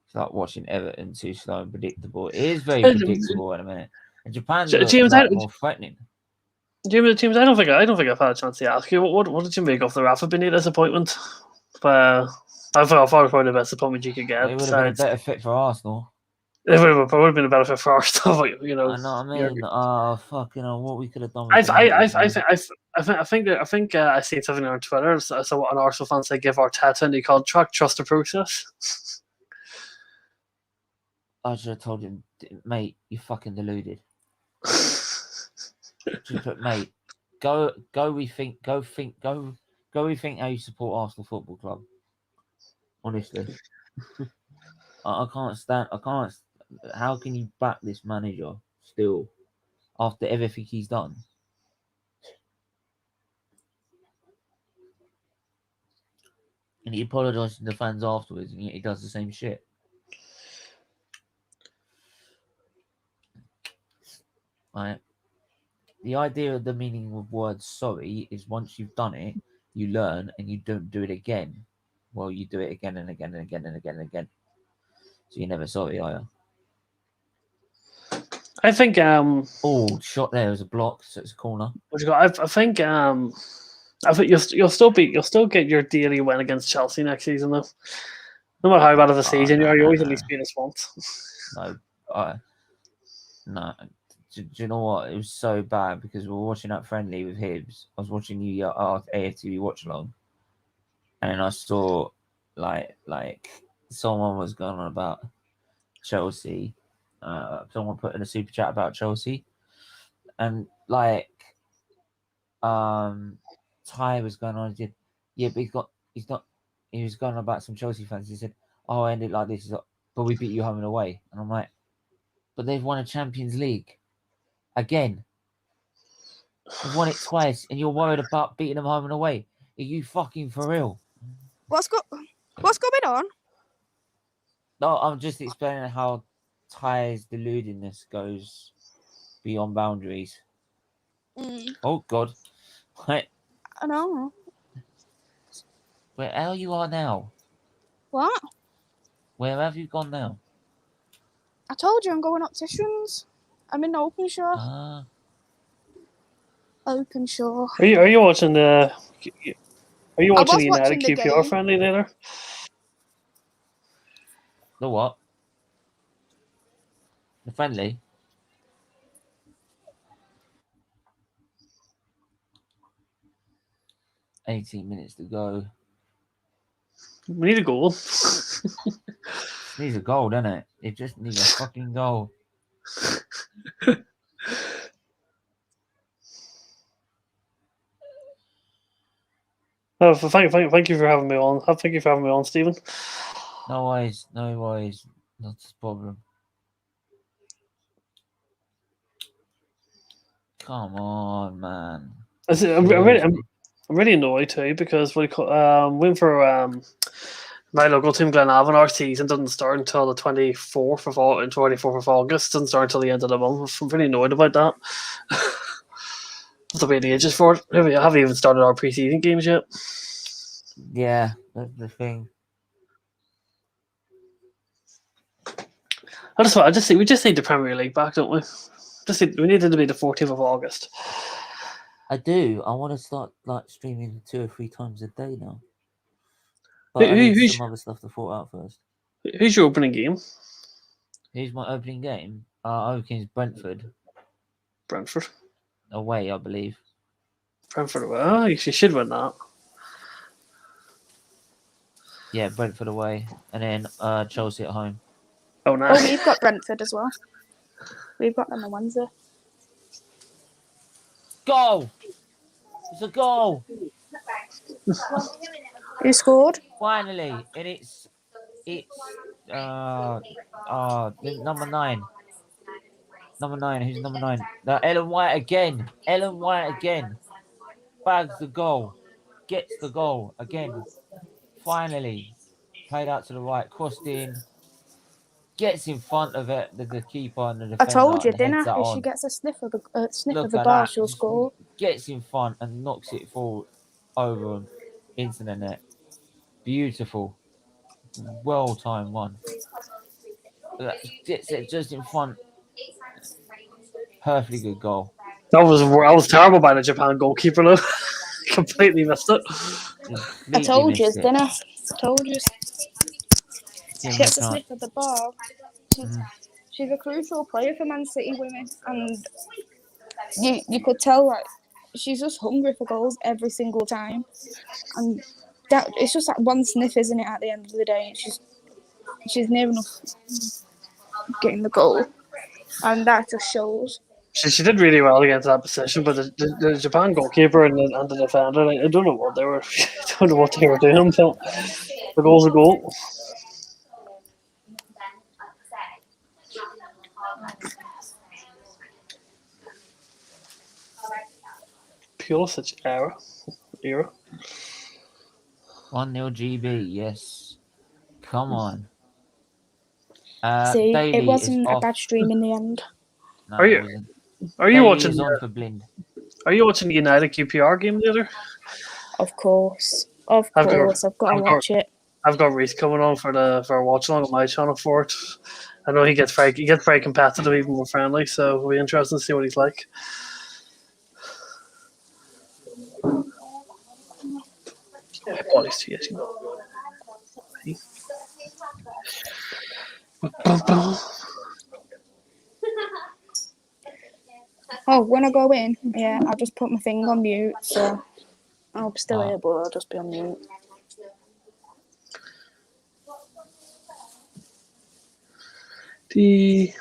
It's like watching Everton, too slow and predictable. It is very predictable in a minute. And Japan looks like more threatening. James, I don't think I've had a chance to ask you what did you make of the Rafa Benitez appointment? I thought probably the best appointment you could get. It would have been a better fit for Arsenal. It would have been a better fit for Arsenal. You know, I know what I mean. Fuck, what we could have done. I think I seen something on Twitter. So an Arsenal fan said give Arteta a new contract, trust the process. I should have told him, mate, you fucking deluded. Just put, mate, go rethink how you support Arsenal Football Club. Honestly. I can't. How can you back this manager still after everything he's done? And he apologised to the fans afterwards, and yet he does the same shit. Right? The idea of the meaning of words sorry is once you've done it, you learn and you don't do it again. Well, you do it again and again and again and again and again. So you're never sorry, are you? I think shot there was a block, so it's a corner. I think you'll still get your daily win against Chelsea next season though. No matter how bad of a season you are, you always at least beat us once. No. Do you know what? It was so bad because we were watching that friendly with Hibs. I was watching AFTV Watchalong, and I saw like someone was going on about Chelsea. Someone put in a super chat about Chelsea, and Ty was going on. He was going on about some Chelsea fans. He said, "Oh, I ended like this, but we beat you home and away." And I'm like, "But they've won a Champions League again." They've won it twice, and you're worried about beating them home and away. Are you fucking for real? What's going on? No, I'm just explaining how Ty's deludedness goes beyond boundaries. Oh, God. Wait, I know. where you are now? What? Where have you gone now? I told you I'm going opticians. I'm in Openshaw. Ah, Openshaw. Are you watching the? Are you I watching was the United watching the QPR game. friendly later? the what? The friendly? $18 to go. We need a goal. Just needs a goal, doesn't it? It just needs a fucking goal. Oh, thank you for having me on. Thank you for having me on, Stephen. No worries, not a problem. Come on, man. I'm really annoyed too because we went for my local team Glenavon. Our season doesn't start until the 24th of August. Doesn't start until the end of the month. I'm really annoyed about that. Have to wait ages for it. I haven't even started our pre-season games yet. Yeah, that's the thing. We just need the Premier League back, don't we? We need it to be the 14th of August. I do. I want to start like streaming 2 or 3 times a day now. But I need some other stuff to sort out first. Who's your opening game? Who's my opening game? Opening's Brentford. Brentford. Away, I believe. Brentford away. Oh, you should win that. Yeah, Brentford away. And then Chelsea at home. Oh, nice. Oh, we've got Brentford as well. We've got them on Wednesday. Goal! It's a goal! Who scored? Finally! And it's number 9. Number 9. Who's number 9? Ellen White again. Ellen White again. Bags the goal. Gets the goal again. Finally. Played out to the right. Crossed in. Gets in front of it, the keeper and the defender. I told you, and heads didn't I? that If on. she gets a sniff of the Look at ball, that. she'll Just score. gets in front and knocks it forward over into the net. Beautiful. Well timed one. Gets it just in front. Perfectly good goal. I was terrible by the Japan goalkeeper though. Completely missed it. I told you, didn't I? Told you. She Give gets her a a sniff of the ball. She's a crucial player for Man City women, and you could tell like she's just hungry for goals every single time, and that it's just that one sniff, isn't it? At the end of the day, she's near enough getting the goal, and that just shows. She did really well against that position, but the Japan goalkeeper and the defender, I don't know what they were. I don't know what they were doing. But the goal's a goal. Pulisic era. 1-0 GB, yes. Come on. See, Daly it wasn't is a off. bad stream in the end. No, Are it you wasn't. are you Daly watching? is on for Blind. Are you watching the United QPR game later? Of course, I've got to watch it. I've got Reese coming on for Watchalong on my channel for it. I know he gets very competitive, even more friendly. So it'll be interesting to see what he's like. Bodies to yes, you know. Oh, when I go in, yeah, I'll just put my thing on mute, so I'll still here, but I'll just be on mute. The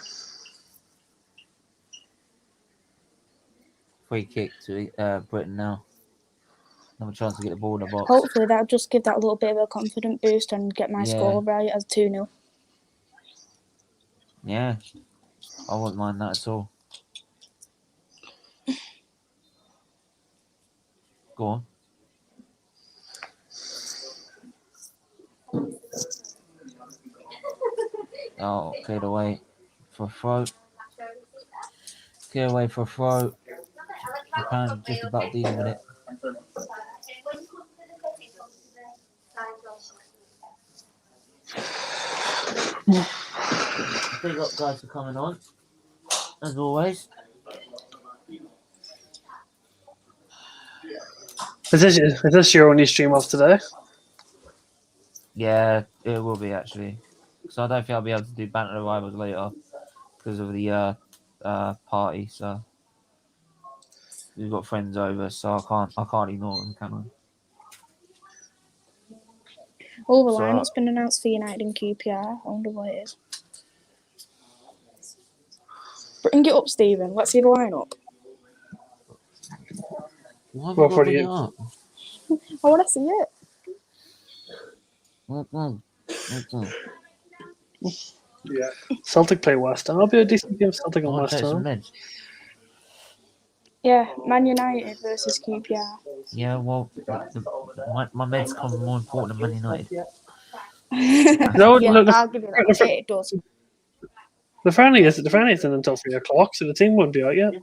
Free kick to Britain now. Another chance to get the ball in the box. Hopefully that'll just give that a little bit of a confident boost and get my score right as 2-0. Yeah, I wouldn't mind that at all. Go on. Oh, cleared away for a throw. Clear away for a throw. Japan just about dealing with it. Big up guys for coming on, as always. Is this your only stream of today? Yeah, it will be actually. So I don't think I'll be able to do Banter Rivals later because of the party. So we've got friends over, so I can't ignore them, can I? Oh, the So- lineup's been announced for United and QPR. I wonder what it is. Bring it up, Stephen. Let's see the lineup. Why have Well, I got for to bring you. it up? I want to see it. Celtic play West Ham. I'll be a decent game. Celtic I on want to West take some Ham. meds. Yeah, Man United versus QPR. Yeah, well, my meds come more important than Man United. No, Yeah, look, I'll give you that. It does. the friendly isn't until 3 o'clock, so the team won't be out yet.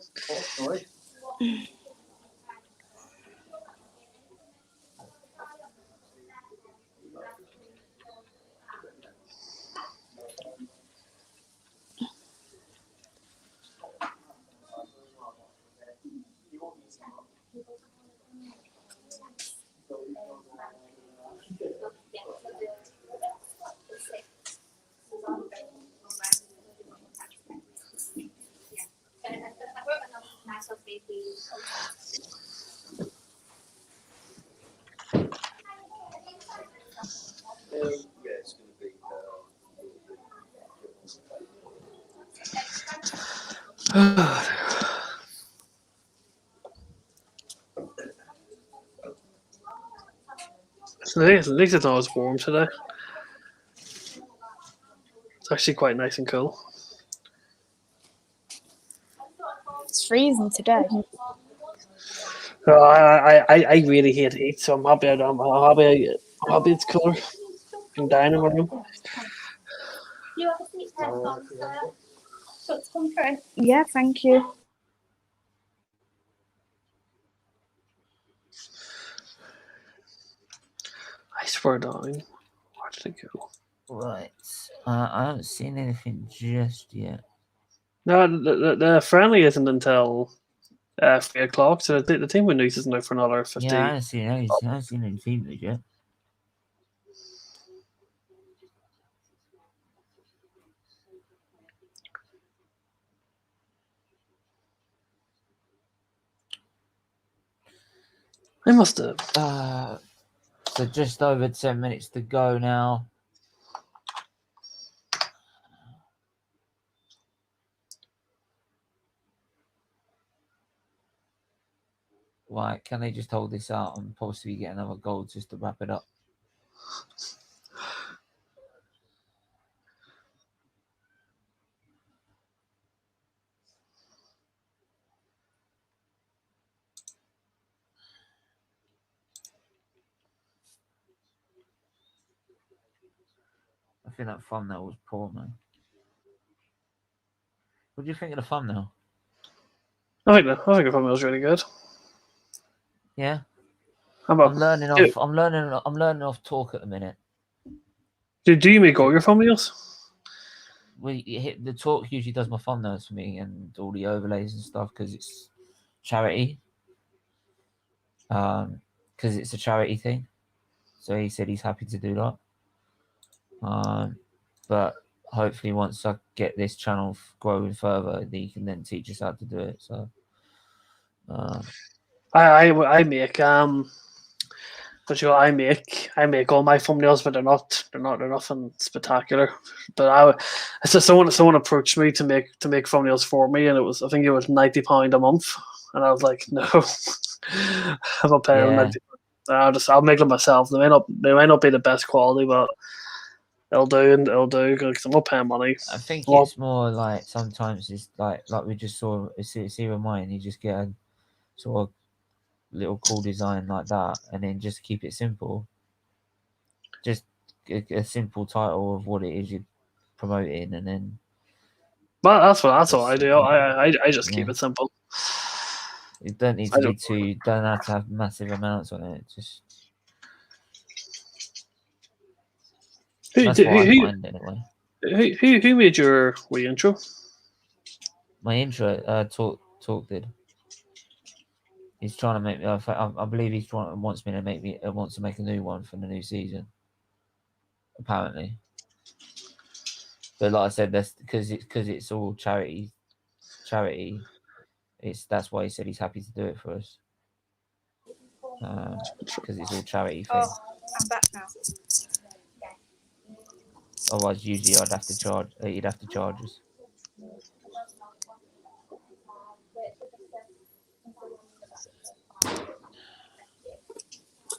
So at least it's not as warm today. It's actually quite nice and cool. It's freezing today. I really hate heat, so I'm happy. I'm happy it's cooler. I'm dying in my room. Yeah, thank you. I swear down. Where did it go? Right. I haven't seen anything just yet. No, the friendly isn't until 3 o'clock, so the team with Nice isn't out for another 50. Yeah, I haven't seen any teams yet. I must have. So just over 10 minutes to go now. Right, can they just hold this out and possibly get another goal just to wrap it up? I think that thumbnail was poor, man. What do you think of the thumbnail? I think the thumbnail's really good. Yeah, I'm learning off talk at the minute. Do you make all your thumbnails? The talk usually does my thumbnails for me and all the overlays and stuff because it's charity. Because it's a charity thing. So he said he's happy to do that. But hopefully once I get this channel growing further, he can then teach us how to do it. So I make but you know, I make all my thumbnails, but they're nothing spectacular. But it's just someone approached me to make thumbnails for me, and I think it was £90 a month, and I was like, no, I'm not paying Yeah. £90. I'll make them myself. They might not be the best quality, but it'll do because I'm not paying money. I think it's more like sometimes it's like we just saw see with mine. You just get a sort of little cool design like that, and then just keep it simple. Just a simple title of what it is you're promoting, and then Well, that's what I do. I just keep yeah. it simple. It don't need I to be don't. too. Don't have to have massive amounts on it. Just that's what I find anyway. Who made your intro? My intro, talk did. He's trying to make me. I believe he's wants me to make me wants to make a new one for the new season. Apparently, but like I said, that's because it's all charity. Charity. That's why he said he's happy to do it for us. Because it's all charity thing. Oh, I'm back now. Otherwise, usually I'd have to charge. He'd have to charge us.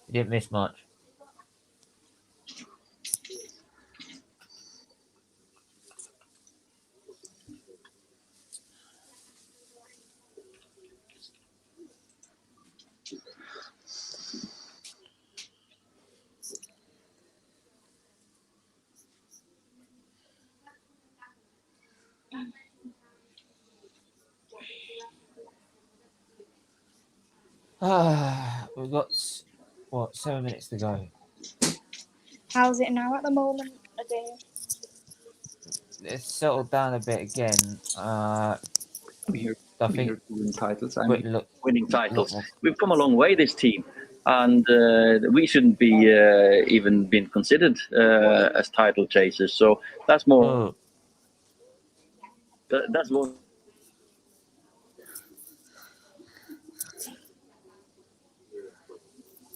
You didn't miss much. We've got 7 minutes to go. How's it now at the moment? It's settled down a bit again. I think winning titles. winning titles. We've come a long way, this team, and we shouldn't be even been considered as title chasers. So that's more. Oh, That's more.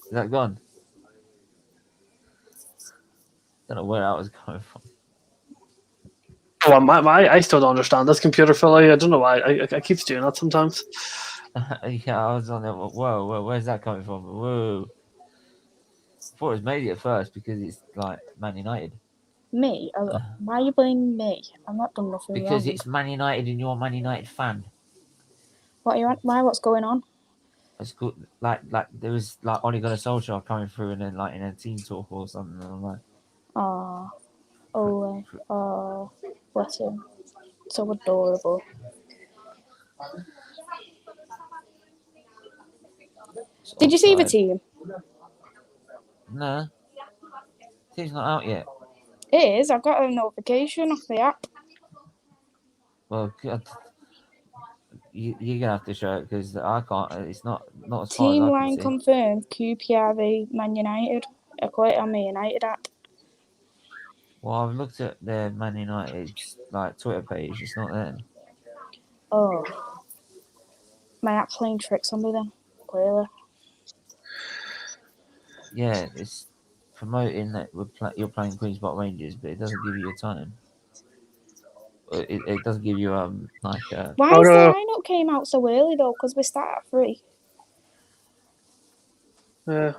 is that gone? Don't know where that was coming from. Well, I still don't understand this computer, Philly. I don't know why. I keep doing that sometimes. Yeah, I was on there. Whoa, where's that coming from? Whoa. I thought it was maybe at first because it's like Man United. Me? Why are you blaming me? I've not done nothing Because wrong. it's Man United and you're a Man United fan. What are you on? Why? What's going on? It's good. Like there was like Ole Gunnar Solskjaer coming through and then like in a team talk or something. And I'm like, oh, bless him. So adorable. Did you see the team? No, team's not out yet. It is. I've got a notification off the app. Well, you're gonna have to show it because I can't. It's not as far as Team I can line see. confirmed. QPR Man United. I got it on my United app. Well, I've looked at their Man United's like Twitter page. It's not there. Oh, my app's playing tricks on me then. Clearly. Yeah, it's promoting that you're playing Queens Park Rangers, but it doesn't give you a time. It doesn't give you like. Why is the lineup came out so early though? Because we start at 3. Yeah.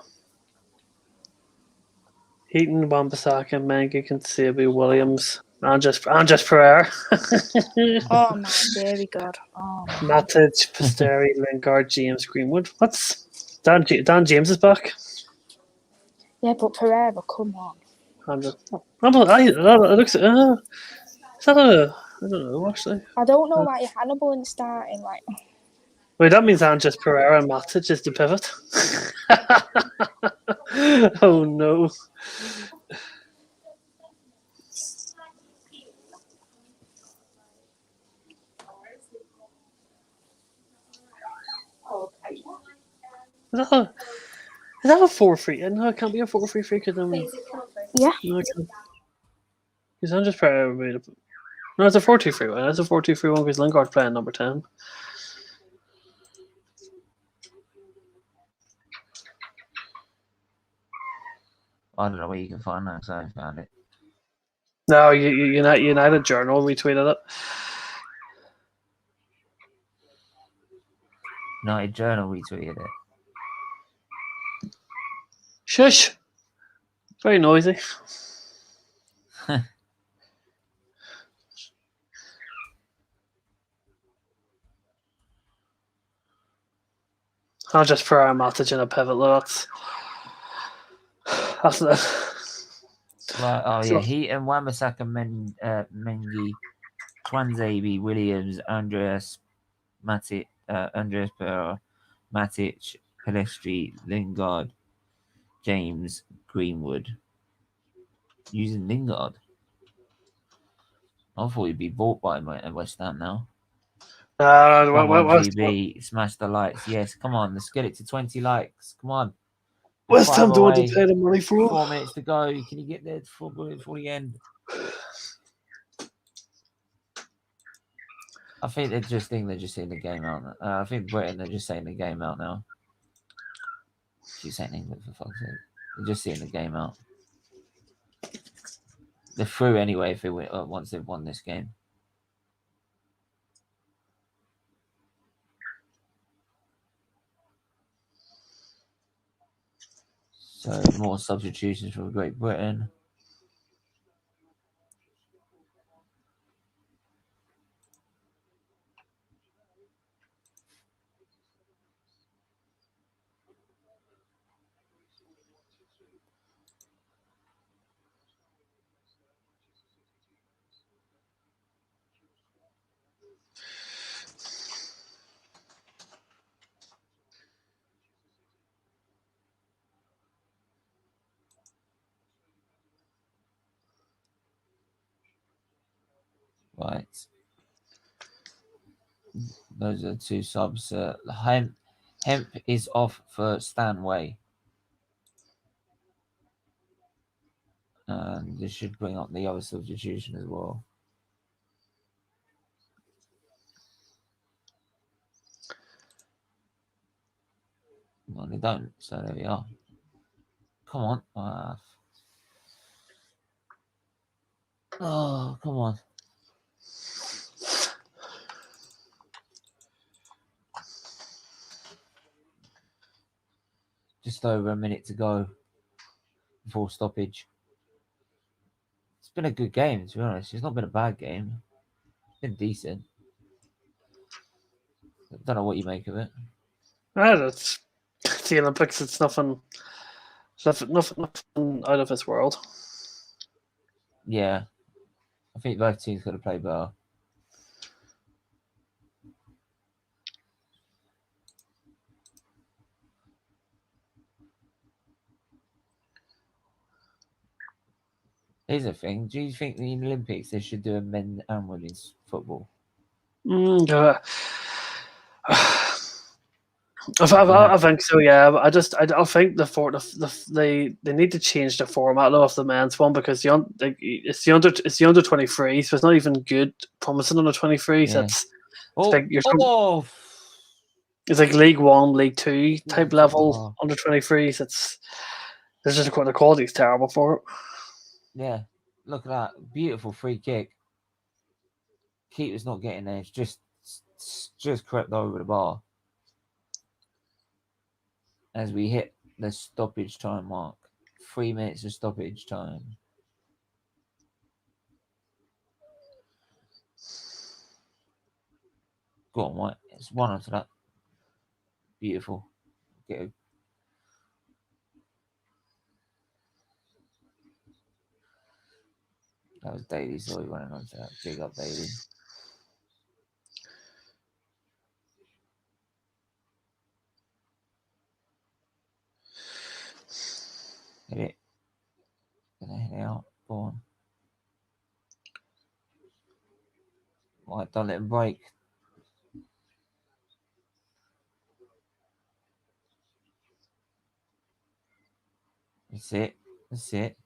Heaton, Wan-Bissaka, Menga, Kansebi, Williams, Andres Pereira. Oh my dear God. Oh. Matic, Pasteri, Lingard, James, Greenwood. What's Dan James is back. Yeah, but Pereira, come on. It looks. Is that a? I don't know actually. I don't know why Hannibal in starting like. Wait, that means Andres Pereira and Matic is the pivot. Oh no. Is that a 4-3? No, it can't be a 4-3-3 because yeah. No, because Andres Pereira made it. No, it's a 4-2-3 one. That's a 4-2-3 one because Lingard's playing number 10. I don't know where you can find that because I haven't found it. No, United Journal retweeted it. United Journal retweeted it. Shush! Very noisy. I'll just for our Matic in a pivot. That's Right. Oh so, yeah, he and Wamasaka Mengi, Twanzebe, Williams, Andreas Pereira, Matic, Pelestri, Lingard, James, Greenwood. Using Lingard. I thought he'd be bought by West Ham now. Come on, GB, smash the likes. Yes, come on, let's get it to 20 likes. Come on. West Ham don't want to Away. pay the money for it. 4 minutes to go. Can you get there before the end? I think they're just seeing the game out. I think Britain, they're just saying the game out now. She's saying England, for fuck's sake. They're just seeing the game out. They're through anyway if they win, once they've won this game. So more substitutions for Great Britain. Right. Those are two subs. Hemp is off for Stanway. And this should bring up the other substitution as well. Well, they don't, so there we are. Come on. Oh, come on. Just over a minute to go before stoppage. It's been a good game, to be honest. It's not been a bad game. It's been decent. I don't know what you make of it. It's the Olympics. It's nothing out of this world. Yeah. I think both teams could have played better. Here's the thing. Do you think the Olympics they should do a men and women's football? I think so. Yeah, I think they need to change the format of the men's one because it's the under 23, so it's not even good promising under 23. So it's like League One, League Two type level under 23. So there's just the quality is terrible for it. Yeah, look at that beautiful free kick. Keeper's not getting there. It's just crept over the bar as we hit the stoppage time mark. 3 minutes of stoppage time. Go on, White. It's one onto that. Beautiful. Get That was Daly, so he went on to that. Big up, Daly. Hit it. Gonna hit it out. Go on. Right, don't let him break. That's it. That's it.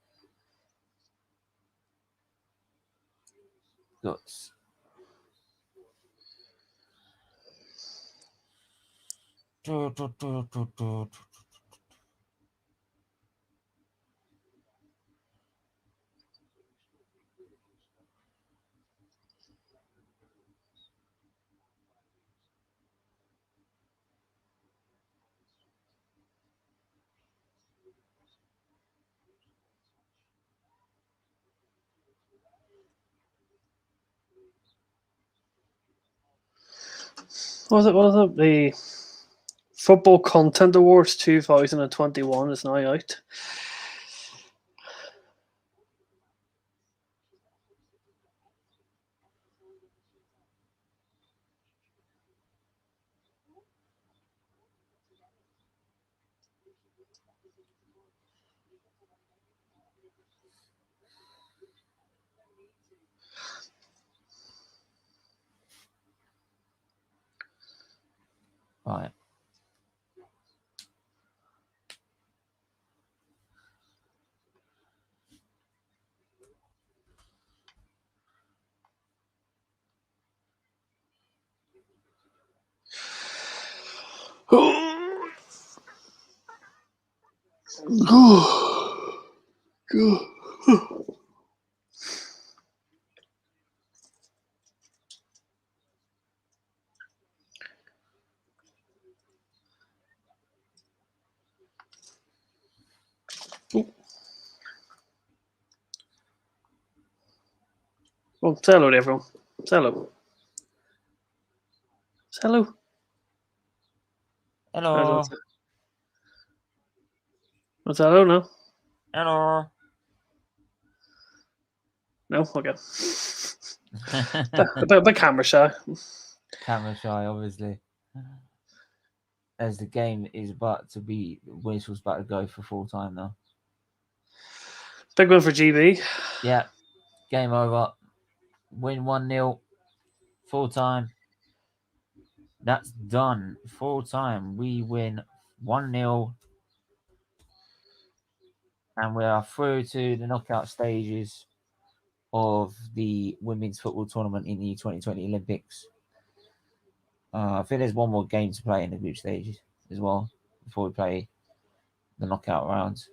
Guts. What was it? The Football Content Awards 2021 is now out. Right. Well, say hello to everyone. Say hello. Say hello. Hello. What's hello now? Hello. No? Okay. a bit camera shy. Camera shy, obviously. As the game is about to be, Whistle's about to go for full time now. Big win for GB. Yeah. Game over. Win 1-0. Full time. That's done. Full time. We win 1-0. And we are through to the knockout stages of the women's football tournament in the 2020 Olympics. I think there's one more game to play in the group stages as well before we play the knockout rounds.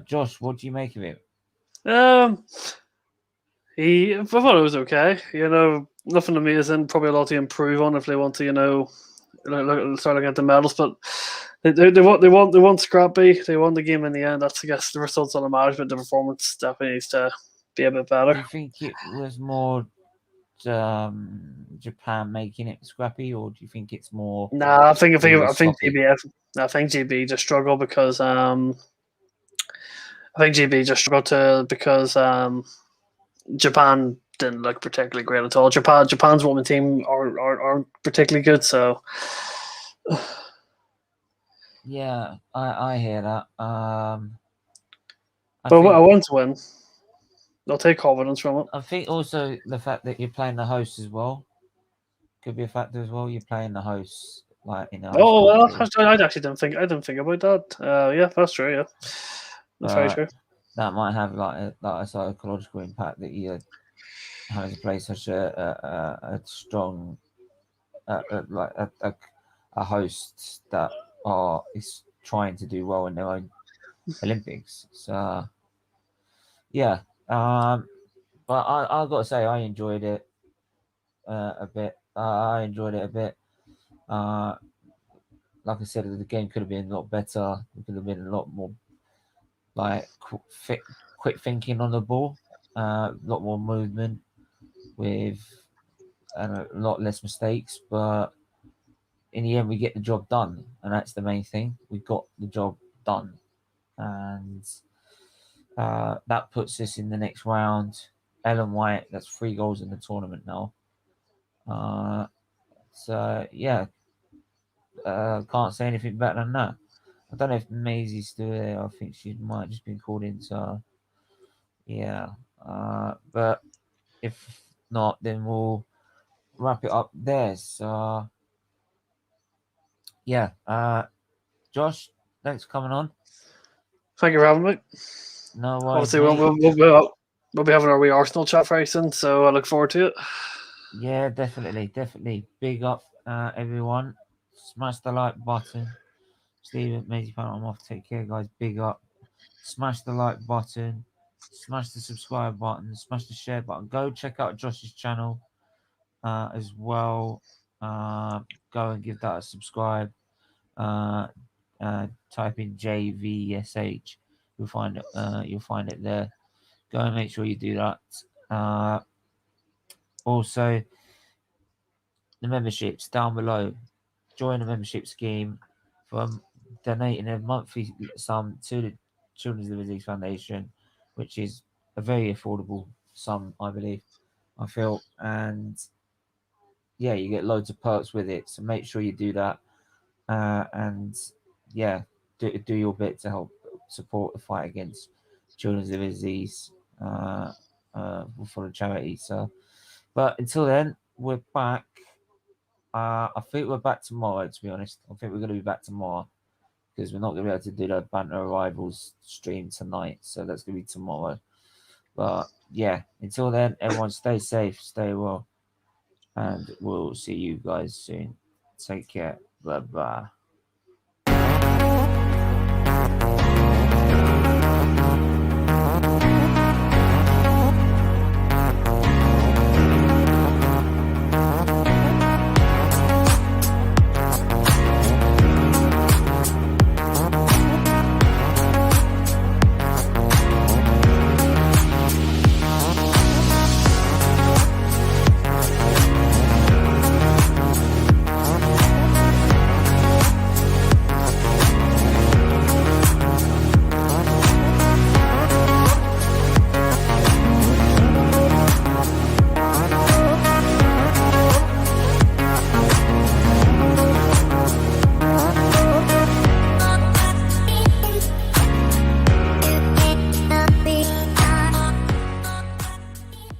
Josh, what do you make of it? I thought it was okay. Nothing amazing. Probably a lot to improve on if they want to, start looking at the medals. But they want scrappy. They won the game in the end. That's, I guess, the results on the management. The performance definitely needs to be a bit better. Do you think it was more Japan making it scrappy, or do you think it's more? Nah, I think GB just struggled because because Japan didn't look particularly great at all. Japan's women team aren't particularly good, so Yeah, I hear that. I want to win. I'll take confidence from it. I think also the fact that you're playing the host as well could be a factor as well. You're playing the host I actually didn't think about that. Yeah, that's true. Yeah, that's very true. That might have like a psychological impact that you're having to play such a strong a host that is trying to do well in their own Olympics. So yeah, but I've got to say I enjoyed it a bit. I enjoyed it a bit. Like I said, the game could have been a lot better. It could have been a lot more like quick thinking on the ball, a lot more movement with a lot less mistakes. But in the end, we get the job done, and that's the main thing. We got the job done, and that puts us in the next round. Ellen White, that's 3 goals in the tournament now. So yeah, can't say anything better than that. I don't know if Maisie's still there. I think she might have just been called in. So yeah, but if not, then we'll wrap it up there. So yeah, Josh, thanks for coming on. Thank you for having me. No worries. Obviously, we'll be having our wee Arsenal chat very soon, so I look forward to it. Yeah, definitely. Big up, everyone. Smash the like button. Stephen, Maisie, I'm off. Take care, guys. Big up. Smash the like button. Smash the subscribe button. Smash the share button. Go check out Josh's channel as well. Go and give that a subscribe. Type in JVSH. You'll find it there. Go and make sure you do that. Also, the memberships down below. Join the membership scheme from donating a monthly sum to the Children's Living Disease Foundation, which is a very affordable sum, I believe. I feel, and yeah, you get loads of perks with it. So make sure you do that, and yeah, do your bit to help support the fight against children's liver disease for the charity. So, but until then, we're back. I think we're back tomorrow. To be honest, I think we're going to be back tomorrow because we're not going to be able to do the Banter Arrivals stream tonight. So that's going to be tomorrow. But yeah, until then, everyone stay safe, stay well, and we'll see you guys soon. Take care. Bye bye.